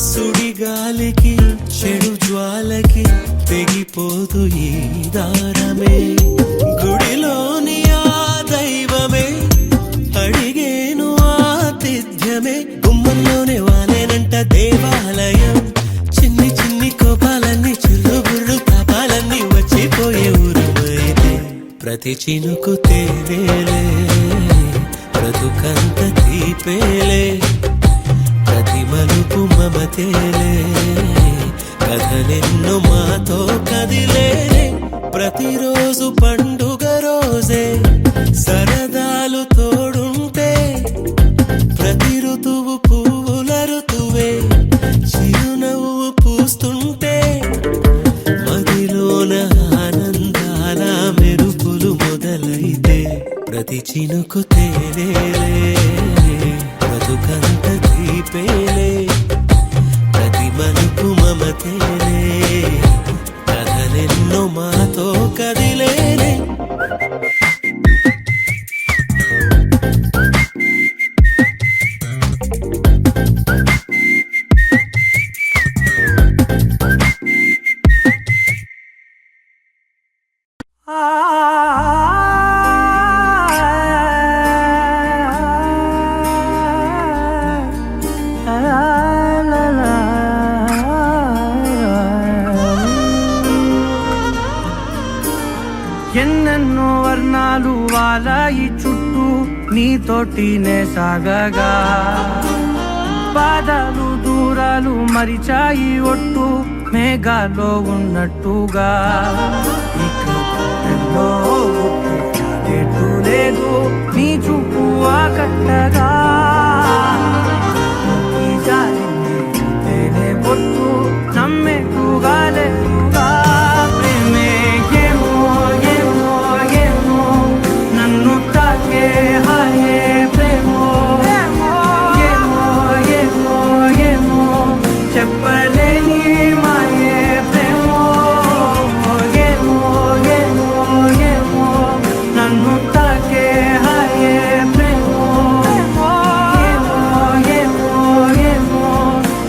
సుడిగాలికి చెడు జ్వాలకి తెగిపోదు ఈ దారమే గుడిలోని ఆ దైవమే అడిగేను ఆతిథ్యమే గుమ్మంలోనే వాలేనంట దేవాలయం చిన్ని చిన్ని కోపాలన్నీ చిల్లుబుర్రు తాపాలన్నీ వచ్చిపోయే ఊరుమైతే ప్రతి చినుకు తేవేలే బ్రతుకంత తీపేలే ప్రతి మలుపు మమతేలే కథలెన్నో మాతో కదిలేనే ప్రతిరోజు పండుగ రోజే సరదాలు తోడుంటే ప్రతి ఋతువు పువ్వుల ఋతువే చిరునవ్వు పూస్తుంటే మదిలోన ఆనందాల మెరుపులు మొదలైతే ప్రతి చినుకు తేలేలే బ్రతుకంత తీపేలే ప్రతి మలుపు మమతేలే కథలెన్నో మాతో కదిలేనే ఎన్నెన్నో వర్ణాలు వాలాయి చుట్టూ నీతోటినే సాగగా పాదాలు దూరాలు మరిచాయి ఒట్టు మేఘాలో ఉన్నట్టుగా ఇక గుట్టల్లో గుట్టు లేదు నీ చూపు ఆకట్టగా ఈ జాలిని తేనే పొట్టు నమ్మేట్టుగా లేదుగా ప్రేమే ఏమో ఏమో ఏమో నన్ను తాకే హాయే ప్రేమో ఏమో ఏమో ఏమో చెప్పలేని మాయే ప్రేమో ఏమో ఏమో ఏమో నన్ను తాకే హాయే ప్రేమో ఏమో ఏమో ఏమో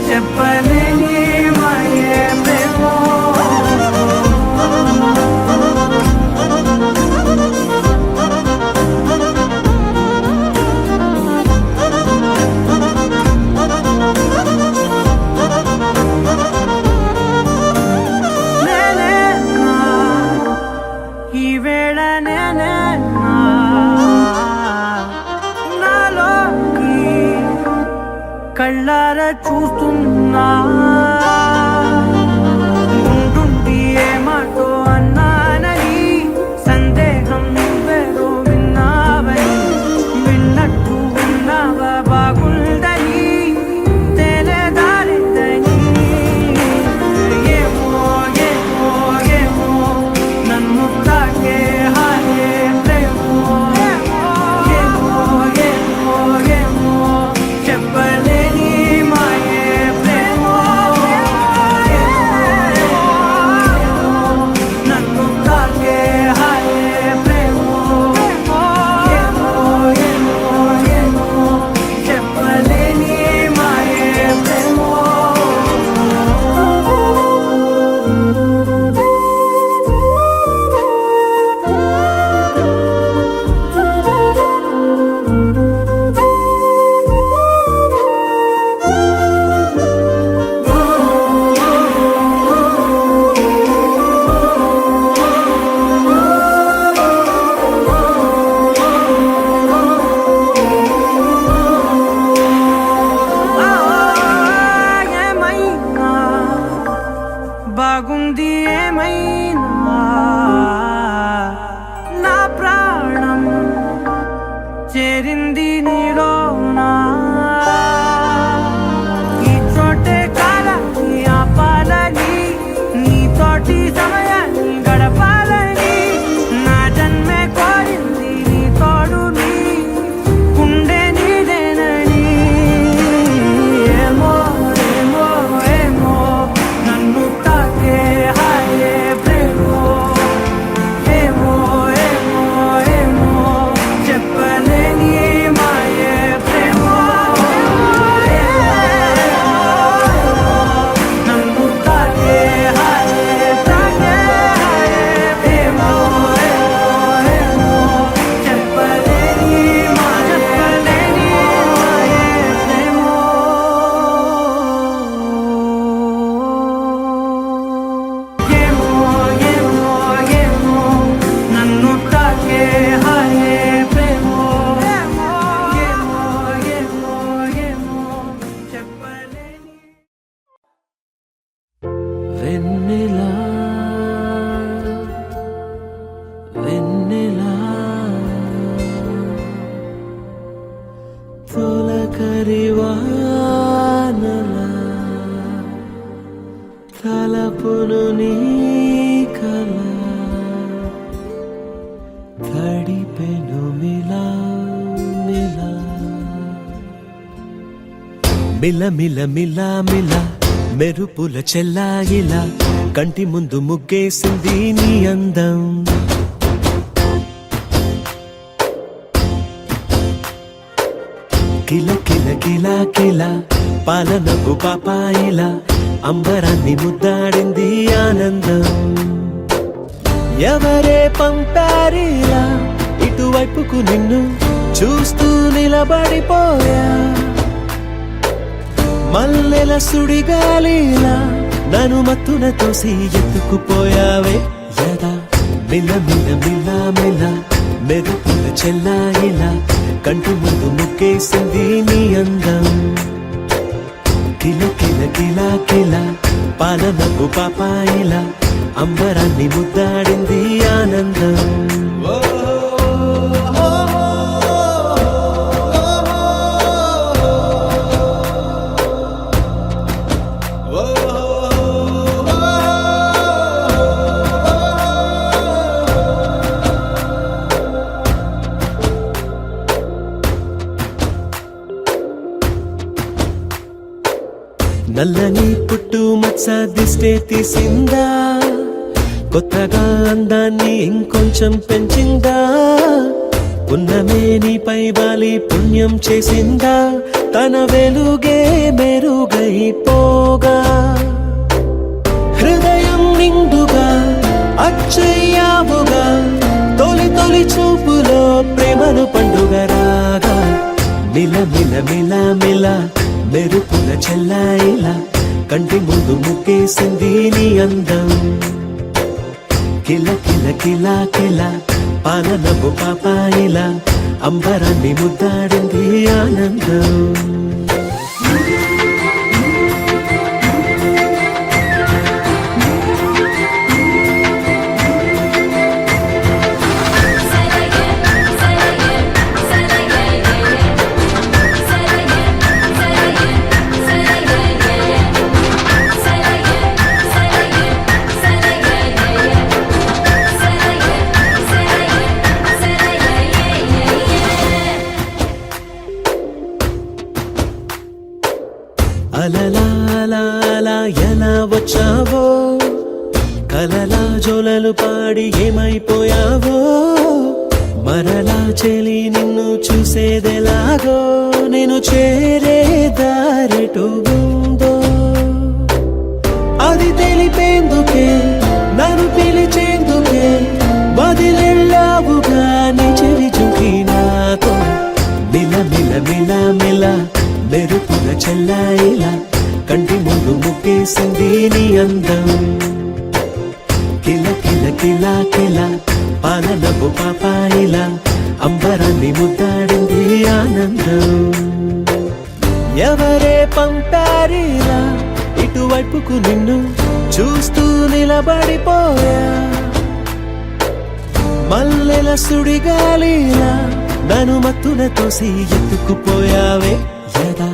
చెప్పలేని మాయే ప్రేమో నేనే నా ఈ వేళ నేనే నా నాలోకి కళ్ళారా చూస్తున్నా ఉంటుండి ఏమాటో అన్నానని సందేహం నువ్వేదో విన్నావని విన్నట్టు ఉన్నావా బాగుందని తెలియదారిద్దని ఏమో ఏమో ఏమో నన్ను తాకే హాయే ప్రేమో ఏమో ఏమో ఏమో చెప్పలేని మాయే ప్రేమో మిల మిల మిల మిల మెరుపుల చెల్లాయిలా కంటి ముందు ముగ్గేసింది నీ అందం కిల కిల కిల కిల పాలనకు పాపాయిలా అంబరాన్ని ముద్దాడింది ఆనందం ఎవరే పంపారిలా ఇటువైపుకు నిన్ను చూస్తూ నిలబడిపోయా మల్లెల సుడిగాలిలా నన్ను మత్తున తోసి ఎత్తుకుపోయావే యదా మిల మిల మిల మిల మెరుపుల చెల్లాయిలా కంటి ముందు ముగ్గేసింది నీ అందం కిల కిల కిల కిల పాలనకు పాపాయిలా అంబరాన్ని ముద్దాడింది ఆనందం నల్లని పుట్టు మచ్చ దిష్టే తీసిందా కొత్తగా అందాన్ని ఇంకొంచెం పెంచిందా ఉన్నమే నీపై వాలి పుణ్యం చేసిందా తన వెలుగే మెరుగైపోగా హృదయం నిండుగా అచ్చయ్యావుగా తొలి తొలి చూపులో ప్రేమను పండుగ రాగా మిల మిల మిల మిల మెరుపుల చెల్లాయిలా కంటి ముందు ముగ్గేసింది నీ అందం కిల కిల కిల కిల పాలనపు పాపాయిలా అంబరాన్ని ముద్దాడింది ఆనందం అలలా అలా అలా ఎలా వచ్చావో కలలా జోలలు పాడి ఏమైపోయావో మరలా చెలి నిన్ను చూసేదెలాగో నేను చేరే దారెటు ఉందో అది తెలిపేందుకే నన్ను పిలిచేందుకే వదిలెళ్ళావుగా నీ చెవి చుకి నాతో మిల మిల మిల మిల మెరుపుల చెల్లాయిలా కంటి ముందు ముగ్గేసింది నీ అందం కిల కిల కిల కిల పాలనపు పాపాయిలా అంబరాన్ని ముద్దాడింది ఆనందం ఎవరే పంపారిలా ఇటువైపుకు నిన్ను చూస్తూ నిలబడిపోయా మల్లెల సుడిగాలిలా నన్ను మత్తున తోసి ఎత్తుకుపోయావే యదా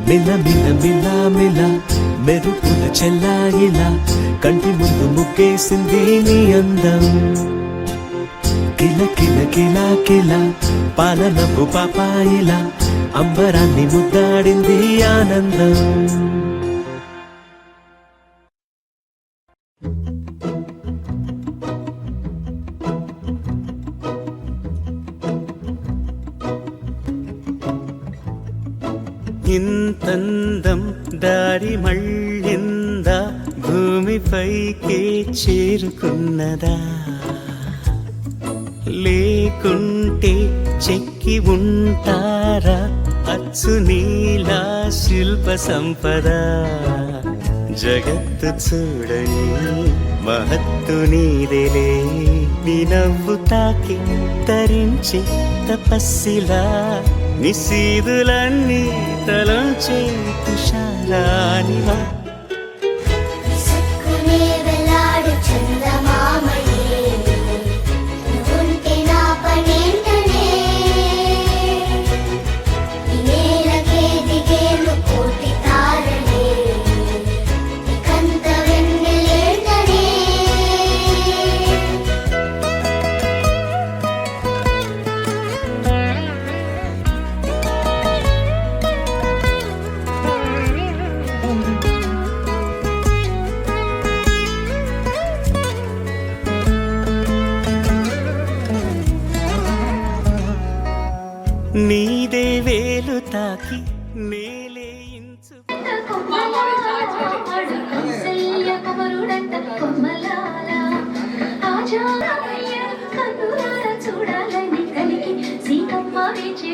మిల మిల మిల మిల మెరుపుల చెల్లాయిలా కంటి ముందు ముగ్గేసింది నీ అందం కిల కిల కిల కిల పాలనపు పాపాయిలా అంబరాన్ని ముద్దాడింది ఆనందం ఇంతందం దారి మళ్ళిందా భూమిపైకే చేరుకున్నదా లేకుంటే చెక్కి ఉంటారా అచ్చు నీలా శిల్ప సంపద జగత్తు చూడని మహత్తు నీదేలే నీ నవ్వు తాకి తరించి తపస్సిలా నిశీదులన్నీ తలంచే తుషారానివా నీదే వేలు తాకి నేలే ఇంచు చూడాలని కలిగి సీతమ్మ వేచే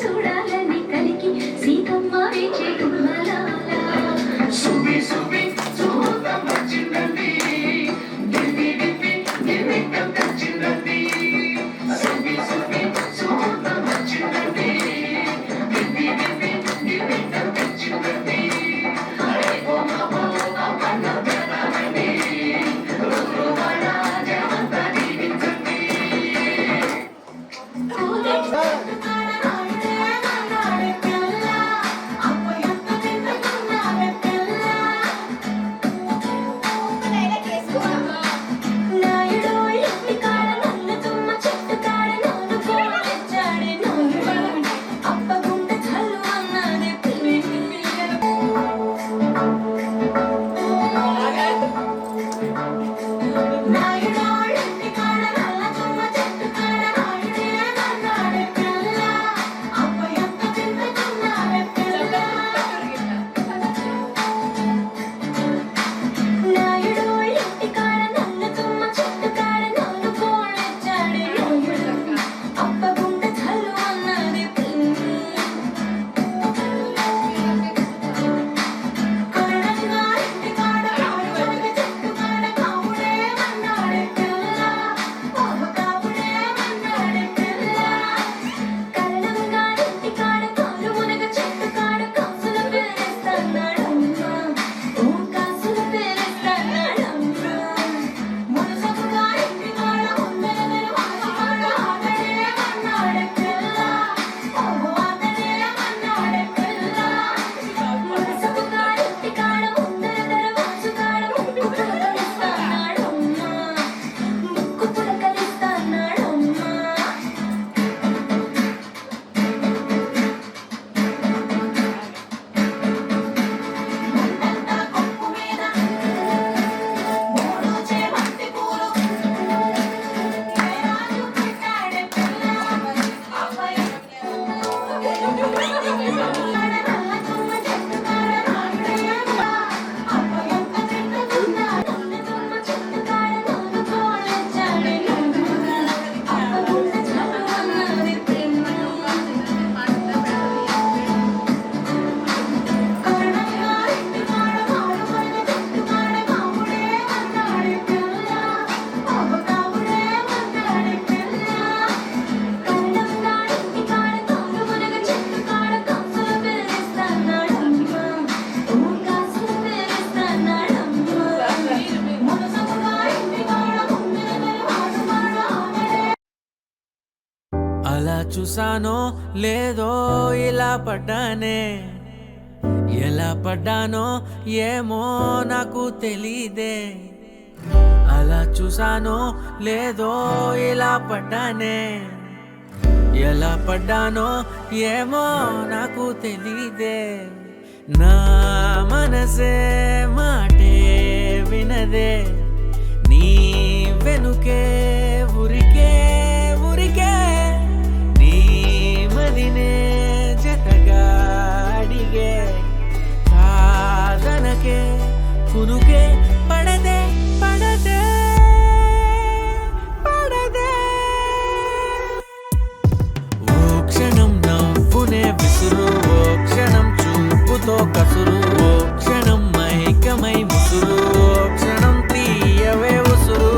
చూడాలని కలిగి సీతమ్మ వేచే అలా చూసానో లేదో ఇలా పడ్డానే, ఎలా పడ్డానో ఏమో నాకు తెలీదే. అలా చూసానో లేదో ఇలా పడ్డానే, ఎలా పడ్డానో ఏమో నాకు తెలీదే. నా మనసే మాటే వినదే, నీ వెనుకే ఉరికే ఉరికే, నీ మదినే జతగా అడిగే. కాదనకే కునుకే పడదే పడదే పడదే. ఓ క్షణం నవ్వునే విసురు, ఓ క్షణం చూపుతో కసురు, ఓ క్షణం మైకమై ముసురు, ఓ క్షణం తీయవే ఉసురు.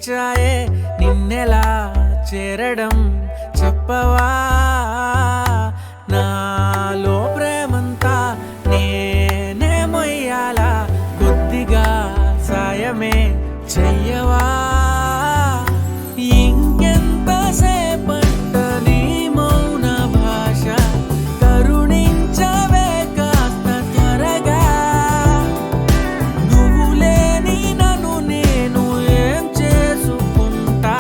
పిలిచాయే నిన్నెలా చేరడం చెప్పవా నాలో ప్రేమంతా నేనే మొయ్యాలా కొద్దిగా సాయమే చెయ్యవా ఇంకెంతసేపంట నీ మౌన భాష కరుణించవే కాస్త త్వరగా నువ్వు లేని నన్ను నేను ఏం చేసుకుంటా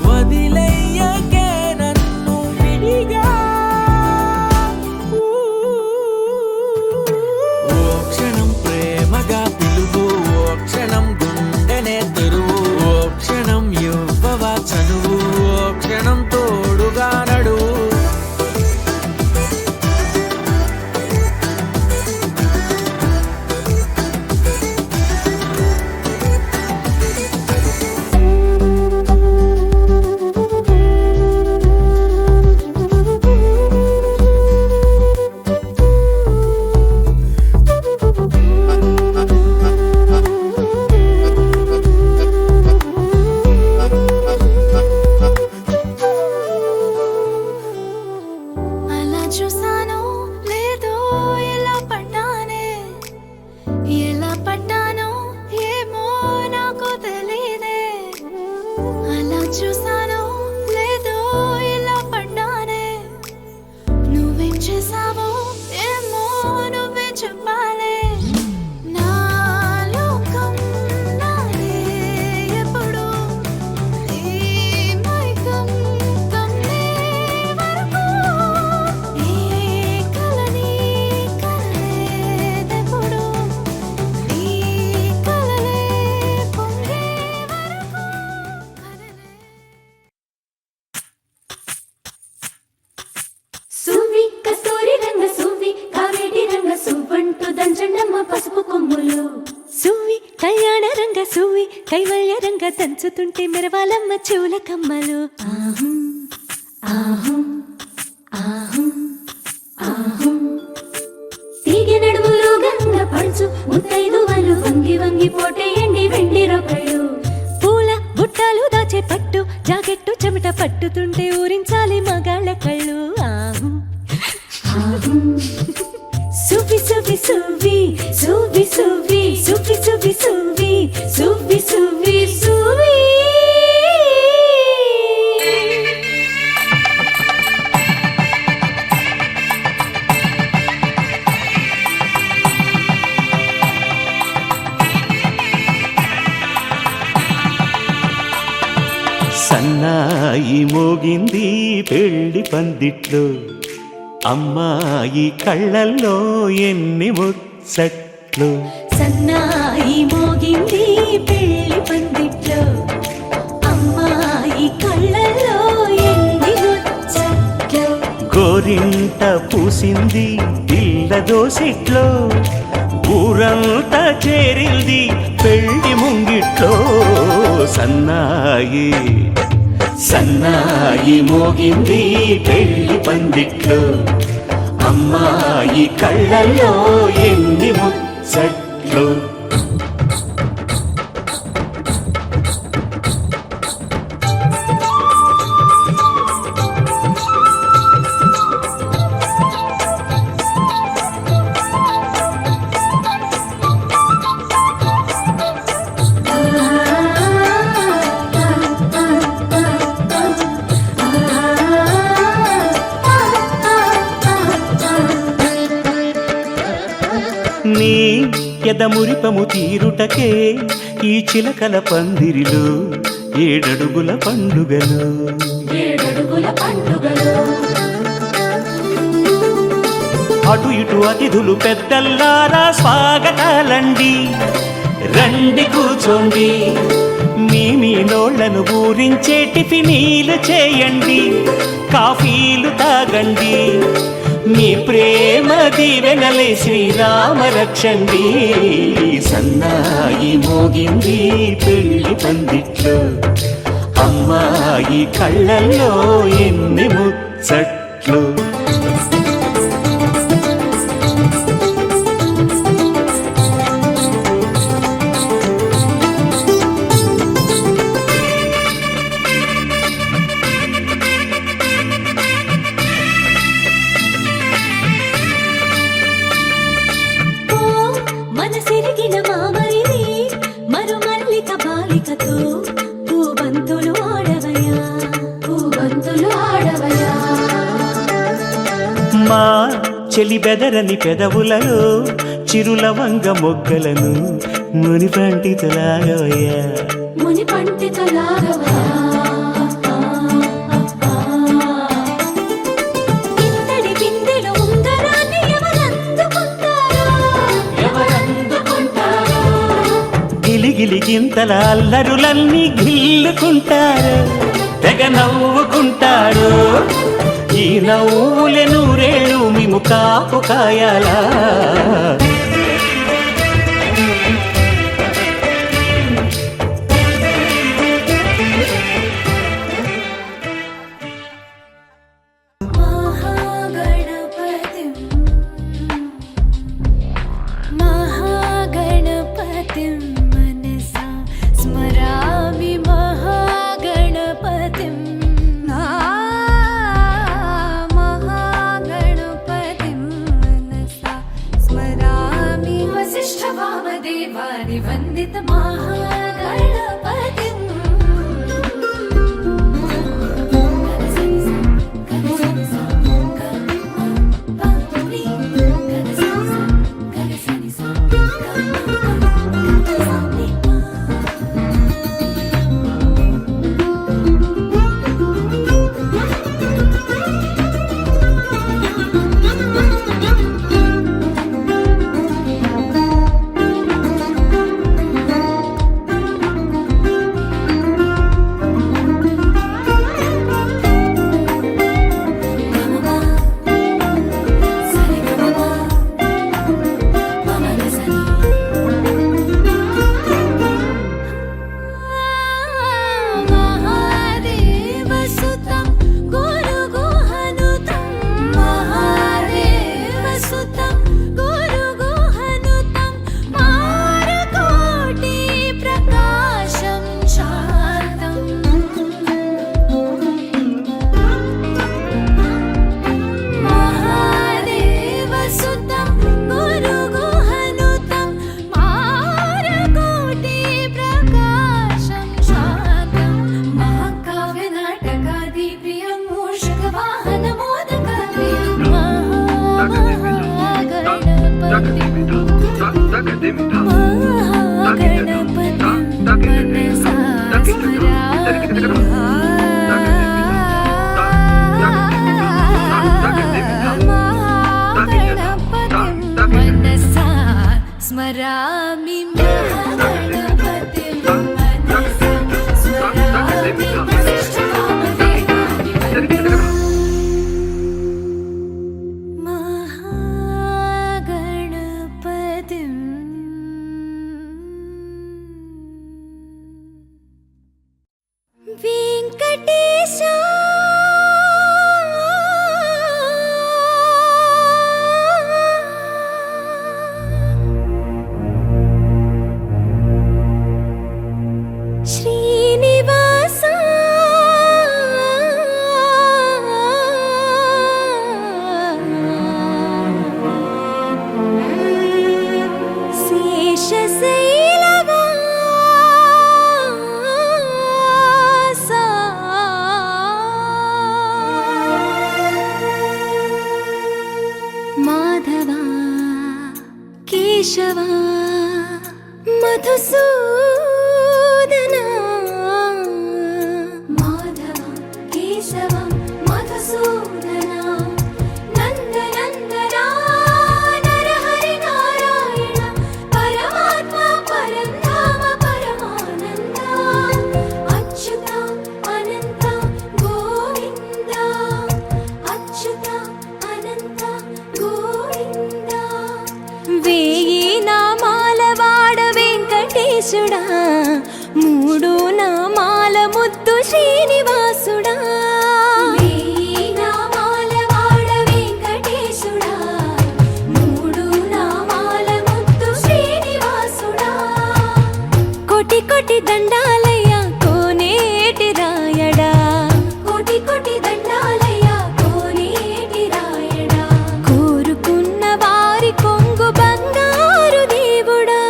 వదిలేయకే నన్ను విడిగా ఓ క్షణం ప్రేమగా పిలువు ఓ క్షణం గుండెనే తెరువు ఓ క్షణం యువ్వవా చనువు ఓ క్షణం తోడుగా నడువు అలా చూసానో లేదో ఎలా పడ్డానో ఏమో నాకు తెలీదే అలా చూసానో లేదో ఎలా పడ్డానే నువ్వేం చేసావో ఏమో నువ్వే చెప్పాలే నా లోకం నాదే ఎప్పుడు ఈ మైకం కమ్మే వరకు ఈ కలని కలలేదెప్పుడు ఈ కలలే పొంగే వరకు కలలే సువ్వి కస్తూరి రంగ సువ్వి కావేటి రంగ సువ్వంటూ దంచండమ్మ పసుపు కొమ్ములు సువ్వి కళ్యాణ రంగ సువ్వి కైవల్య రంగ దంచుతుంటే మెరవాలమ్మ చెవుల కమ్మలు ఆహం ఆహం ఆహం ఆహం తీగె నడుములు గంగ పడుచు ముత్తైదువలు వంగి వంగి పోటేయండి వెండి రొకళ్ళు పూల బుట్టాలు దాచే పట్టు జాకెట్టు చెమట పట్టుతుంటే ఊరించాలి మగాళ్ళ కళ్ళు ఆహు ఆహం సువ్వి సువ్వి సువ్వి సువ్వి సువ్వి సువ్వి సువ్వి సువ్వి సువ్వి సువ్వి సువ్వి సన్నాయి మోగింది పెళ్లి పందిట్లో అమ్మాయి కళ్ళల్లో ఎన్ని ముచ్చట్లు సన్నాయి మోగింది పెళ్లి పందిట్లో అమ్మాయి కళ్ళల్లో ఎన్ని ముచ్చట్లు గోరింట పూసింది పిల్ల దోసిట్లో ఊరంతా చేరింది పెళ్లి ముంగిట్లో సన్నాయి సన్నాయి మోగింది పెళ్లి పందిట్లో అమ్మాయి కళ్ళల్లో ఎన్ని ముచ్చట్లు నీ ఎదమురిపము తీరుటకే ఈ చిలకల పందిరిలో ఏడడుగుల పండుగలు ఏడడుగుల పండుగలు అటు ఇటు అతిథులు పెద్దల్లారా స్వాగతాలండి రండి కూర్చోండి మీ నోళ్లను ఊరించే టిఫినీలు చేయండి కాఫీలు తాగండి మీ ప్రేమ దీవెనలే శ్రీరామ రక్షండి సన్నాయి మోగింది పెళ్లి పందిట్లో అమ్మాయి కళ్ళల్లో ఎన్ని ముచ్చట్లు మా చెలి బెదరని పెదవులలో చిరులవంగ మొగ్గలను మునిపంటితలాగవయ్యా ముని పండితులాగవా ఇంతడి బిందెలో ఉంగరాన్ని ఎవరందుకుంటారో గిలిగిలి గింతల అల్లరులన్నీ గిల్లుకుంటారు తెగ నవ్వుకుంటారు ఈ నవ్వులే నూరేళ్ళు మిము కాపు కాయాలా మహాగణపతిం మహాగణపతిం మనసా స్మరామి మహాగణపతిం మహాగణపతిం మనసా స్మరామి వసిష్ఠ వామదేవాది వందిత మహాగణపతిం మహాదేవసుతం గురుగుహనుతం మహాదేవసుతం గురుగుహనుతం మారకోటి ప్రకాశం శాంతం మహాదేవసుతం గురుగుహనుతం మారకోటి ప్రకాశం శాంతం మహాకావ్య నాటకాది ప్రియం మూషకవాహన మోదకప్రియం మహాగణపతిం మనసా స్మరామి మహాగణపతిం మనసా స్మరామి వసిష్ఠ వామదేవాది వందిత మహాగణపతిం వెంకటేశ శ్రీనివాస శేషశైలవాస మాధవ కేశవ మధుసూదన మాధవ కేశవ మధుసూదన నందనందన నరహరి నారాయణ పరమాత్మ పరంధామ పరమానంద అచ్యుత అనంత గోవింద అచ్యుత అనంత గోవింద వేయి నామాల వాడ వెంకటేశుడా మూడు నామాల ముద్దు శ్రీనివాసుడా వేయి నామాల వాడ వెంకటేశుడా మూడు నామాల ముద్దు శ్రీనివాసుడా కోటి కోటి దండాలయ్యా కోనేటి రాయడా కోటి కోటి దండాలయ్యా కోనేటి రాయడా కోరుకున్న వారి కొంగు బంగారు దేవుడా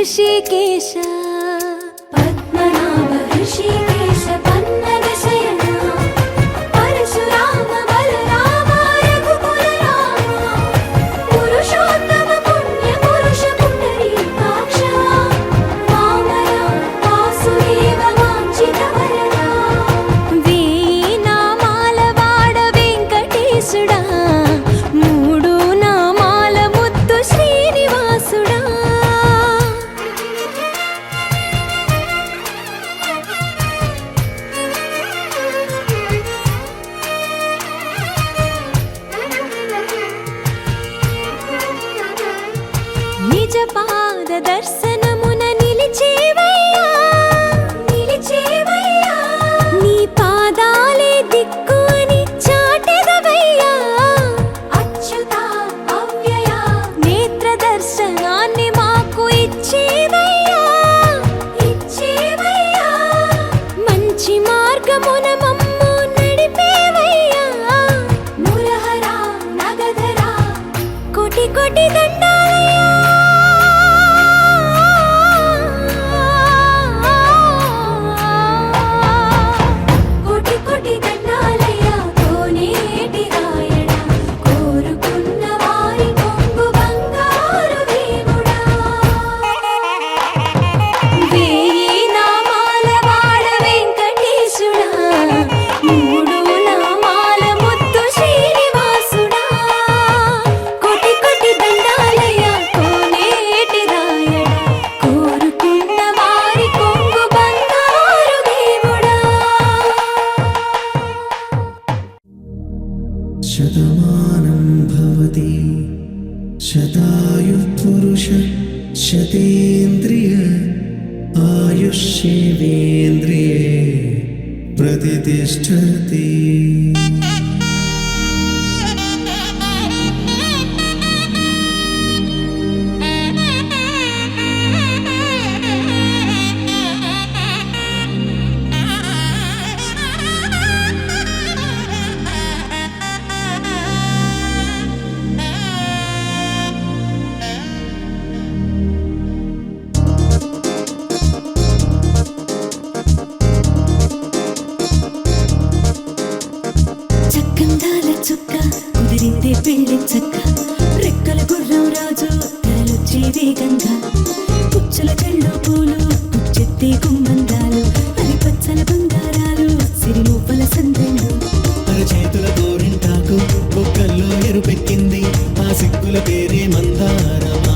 ఋషికేశ పద్మనాభ ఋషికేశ పన్నగ శయన పరశురామ బలరామ రఘుకుల రామ పురుషోత్తమ పుణ్య పురుష పుండరీకాక్ష వామన వాసుదేవ వాంఛిత వరద వేయి నామాల వాడ వెంకటేశుడా మూడు నామాల ముద్దు శ్రీనివాసుడా నిజ పాద దర్శనమున నిలిచేవయ్యా నిలిచేవయ్యా నీ పాదాలే దిక్కు అని చాటెదవయ్యా అచ్యుత అవ్యయ నేత్ర దర్శనాన్ని మాకు ఇచ్చేవయ్యా ఇచ్చేవయ్యా మంచి మార్గమున మమ్ము నడిపేవయ్యా మురహర నగధర కోటి కోటి దండాలయ్యా కోటి కోటి దండాలయ్యా కోనేటి రాయణ కోరుకున్న వారి కొంగు బంగారు దేవుడా వేయి నామాల వాడ వెంకటేశుడా మూడు నామాల ముద్దు శ్రీనివాసుడా కోటి కోటి దండాలయ్యా కోనేటి రాయణ కోరుకున్న వారి కొంగు బంగారు దేవుడా శతమానం భవతి శతాయు పురుష శతేంద్రియ ఆయుష్యేవేంద్రియే ప్రతిష్టతి. చక్కందాల చుక్క కుదిరిందే పెళ్లి చక్క రెక్కల గుర్రం రాజు తరలొచ్చే వేగంగా పుచ్చల చెళ్ళు పూలు పుచ్చెత్తే గుమ్మందాలు అది పచ్చల బంగారాలు సిరిమూపల సందెళ్ళు అరచేతుల గోరింటాకు బొక్కల్లో ఎరుపెక్కింది ఆ సిగ్గుల పేరే మందారమా.